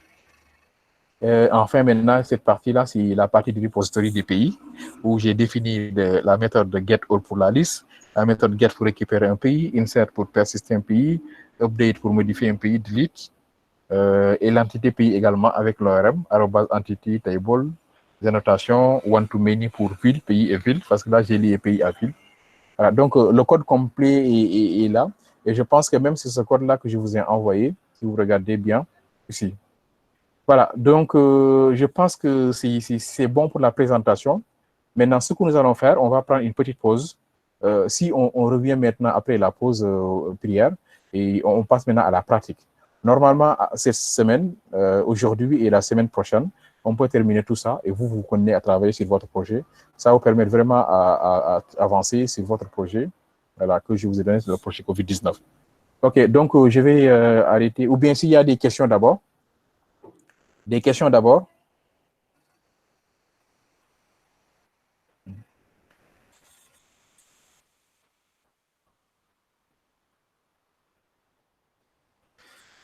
Enfin, maintenant, cette partie-là, c'est la partie du repository des pays où j'ai défini la méthode de getAll pour la liste, la méthode get pour récupérer un pays, insert pour persister un pays, update pour modifier un pays, delete, et l'entité pays également avec l'ORM, entity table, les annotations one-to-many pour ville, pays et ville, parce que là, j'ai lié pays à ville. Voilà, donc, le code complet est là. Et je pense que même c'est ce code-là que je vous ai envoyé, si vous regardez bien, ici. Voilà, donc, je pense que c'est bon pour la présentation. Maintenant, ce que nous allons faire, on va prendre une petite pause. Si on revient maintenant après la pause prière, et on passe maintenant à la pratique. Normalement, cette semaine, aujourd'hui et la semaine prochaine, on peut terminer tout ça et vous continuez à travailler sur votre projet. Ça vous permet vraiment à avancer sur votre projet, voilà, que je vous ai donné sur le projet COVID-19. OK, donc je vais arrêter. Ou bien s'il y a des questions d'abord. Des questions d'abord.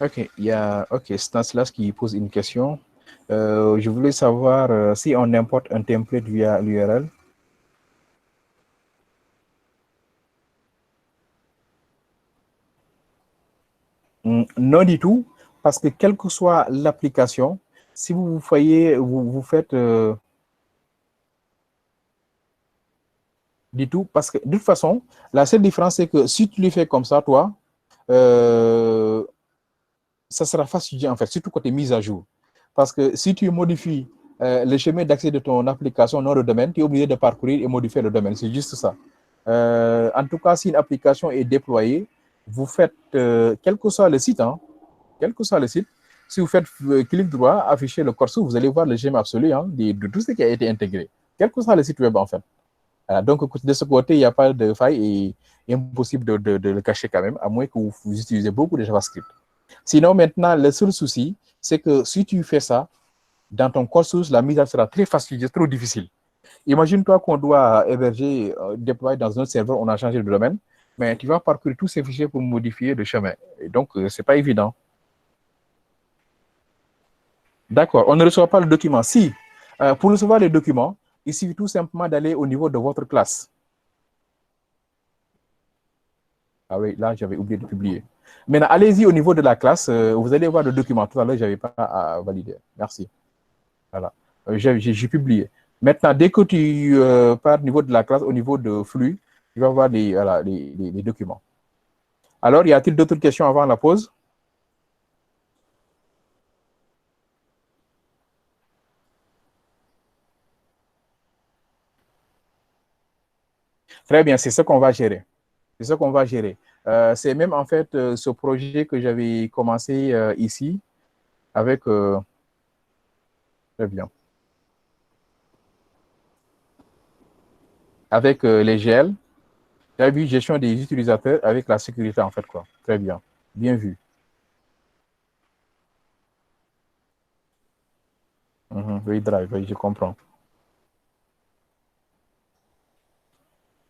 OK, il y a Stanislas qui pose une question. Je voulais savoir si on importe un template via l'URL. Non du tout, parce que quelle que soit l'application, si vous faites du tout, parce que de toute façon, la seule différence, c'est que si tu le fais comme ça, toi, ça sera facile en fait, surtout côté mise à jour. Parce que si tu modifies le chemin d'accès de ton application, nom de domaine, tu es obligé de parcourir et modifier le domaine. C'est juste ça. En tout cas, si une application est déployée, vous faites, quel que soit le site, quel que soit le site, si vous faites clic droit, afficher le corso, vous allez voir le schéma absolu de tout ce qui a été intégré, quel que soit le site web en fait. Donc, de ce côté, il n'y a pas de faille et impossible de le cacher quand même, à moins que vous utilisez beaucoup de JavaScript. Sinon, maintenant, le seul souci, c'est que si tu fais ça, dans ton code source, la mise à jour sera très facile, trop difficile. Imagine-toi qu'on doit héberger, déployer dans un autre serveur, on a changé de domaine, mais tu vas parcourir tous ces fichiers pour modifier le chemin. Et donc, ce n'est pas évident. D'accord, on ne reçoit pas le document. Si, pour recevoir les documents, il suffit tout simplement d'aller au niveau de votre classe. Ah oui, là, j'avais oublié de publier. Maintenant, allez-y au niveau de la classe. Vous allez voir le document. Tout à l'heure, je n'avais pas à valider. Merci. Voilà. J'ai publié. Maintenant, dès que tu pars au niveau de la classe, au niveau de flux, tu vas voir les documents. Alors, y a-t-il d'autres questions avant la pause? Très bien, c'est ce qu'on va gérer. C'est ce qu'on va gérer. C'est même en fait ce projet que j'avais commencé ici avec... très bien. Avec les GL. J'ai vu gestion des utilisateurs avec la sécurité en fait quoi. Très bien. Bien vu. Oui, Drive, oui, je comprends.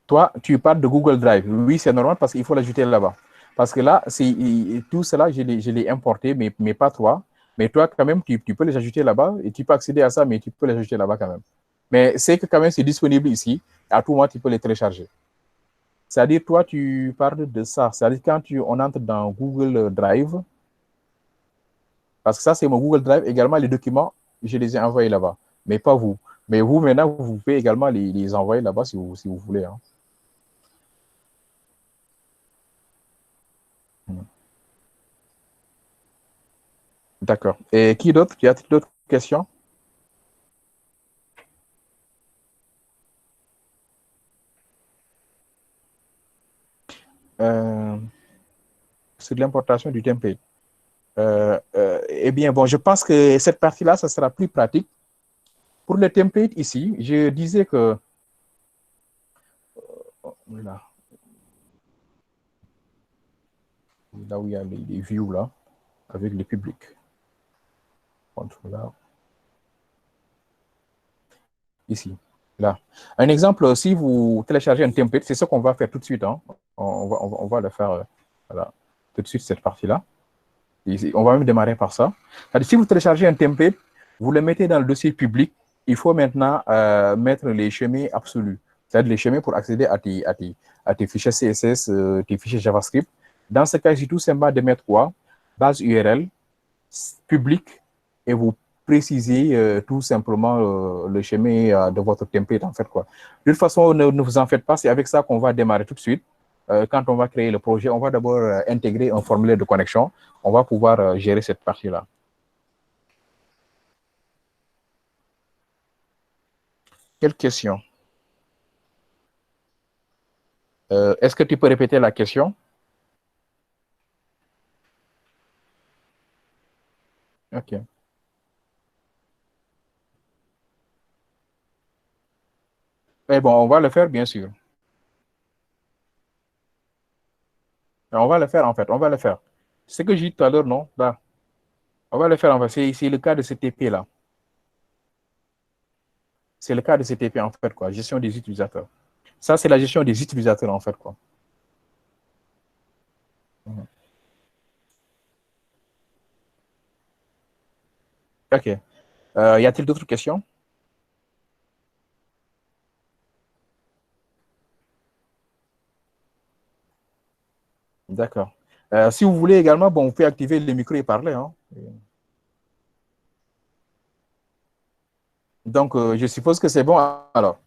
Toi, tu parles de Google Drive. Oui, c'est normal parce qu'il faut l'ajouter là-bas. Parce que là, tout cela, je l'ai importé, mais pas toi. Mais toi, quand même, tu peux les ajouter là-bas et tu peux accéder à ça, mais tu peux les ajouter là-bas quand même. Mais c'est que quand même, c'est disponible ici. À tout moment, tu peux les télécharger. C'est-à-dire, toi, tu parles de ça. C'est-à-dire, quand on entre dans Google Drive, parce que ça, c'est mon Google Drive, également, les documents, je les ai envoyés là-bas. Mais pas vous. Mais vous, maintenant, vous pouvez également les envoyer là-bas si vous voulez. Hein. D'accord. Et qui d'autre? Y a-t-il d'autres questions? euh, Sur l'importation du template. Eh bien, bon, je pense que cette partie-là, ça sera plus pratique. Pour le template ici, je disais que là, là où il y a les views là, avec les publics. Là, ici, là. Un exemple, si vous téléchargez un template, c'est ce qu'on va faire tout de suite. Hein. On va le faire voilà, tout de suite, cette partie-là. On va même démarrer par ça. Si vous téléchargez un template, vous le mettez dans le dossier public. Il faut maintenant mettre les chemins absolus, c'est-à-dire les chemins pour accéder à tes fichiers CSS, tes fichiers JavaScript. Dans ce cas, c'est tout simplement de mettre quoi? Base URL, public, et vous précisez tout simplement le chemin de votre template, en fait. Quoi. De toute façon, ne vous en faites pas, c'est avec ça qu'on va démarrer tout de suite. Quand on va créer le projet, on va d'abord intégrer un formulaire de connexion. On va pouvoir gérer cette partie-là. Quelle question? Est-ce que tu peux répéter la question? OK. Mais bon, on va le faire, bien sûr. On va le faire, en fait. On va le faire. Ce que j'ai dit tout à l'heure, non? Là. On va le faire, en fait. C'est le cas de cet TP-là. C'est le cas de cet TP, en fait, quoi. Gestion des utilisateurs. Ça, c'est la gestion des utilisateurs, en fait, quoi. OK. Y a-t-il d'autres questions? D'accord. Si vous voulez également, bon, vous pouvez activer le micro et parler. Hein. Donc, je suppose que c'est bon. Alors,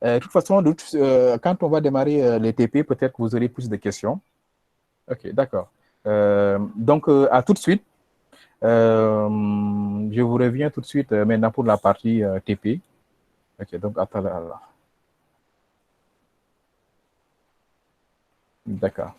de toute façon, quand on va démarrer les TP, peut-être que vous aurez plus de questions. OK, d'accord. Donc, à tout de suite. Je vous reviens tout de suite maintenant pour la partie TP. OK, donc, attends là. D'accord.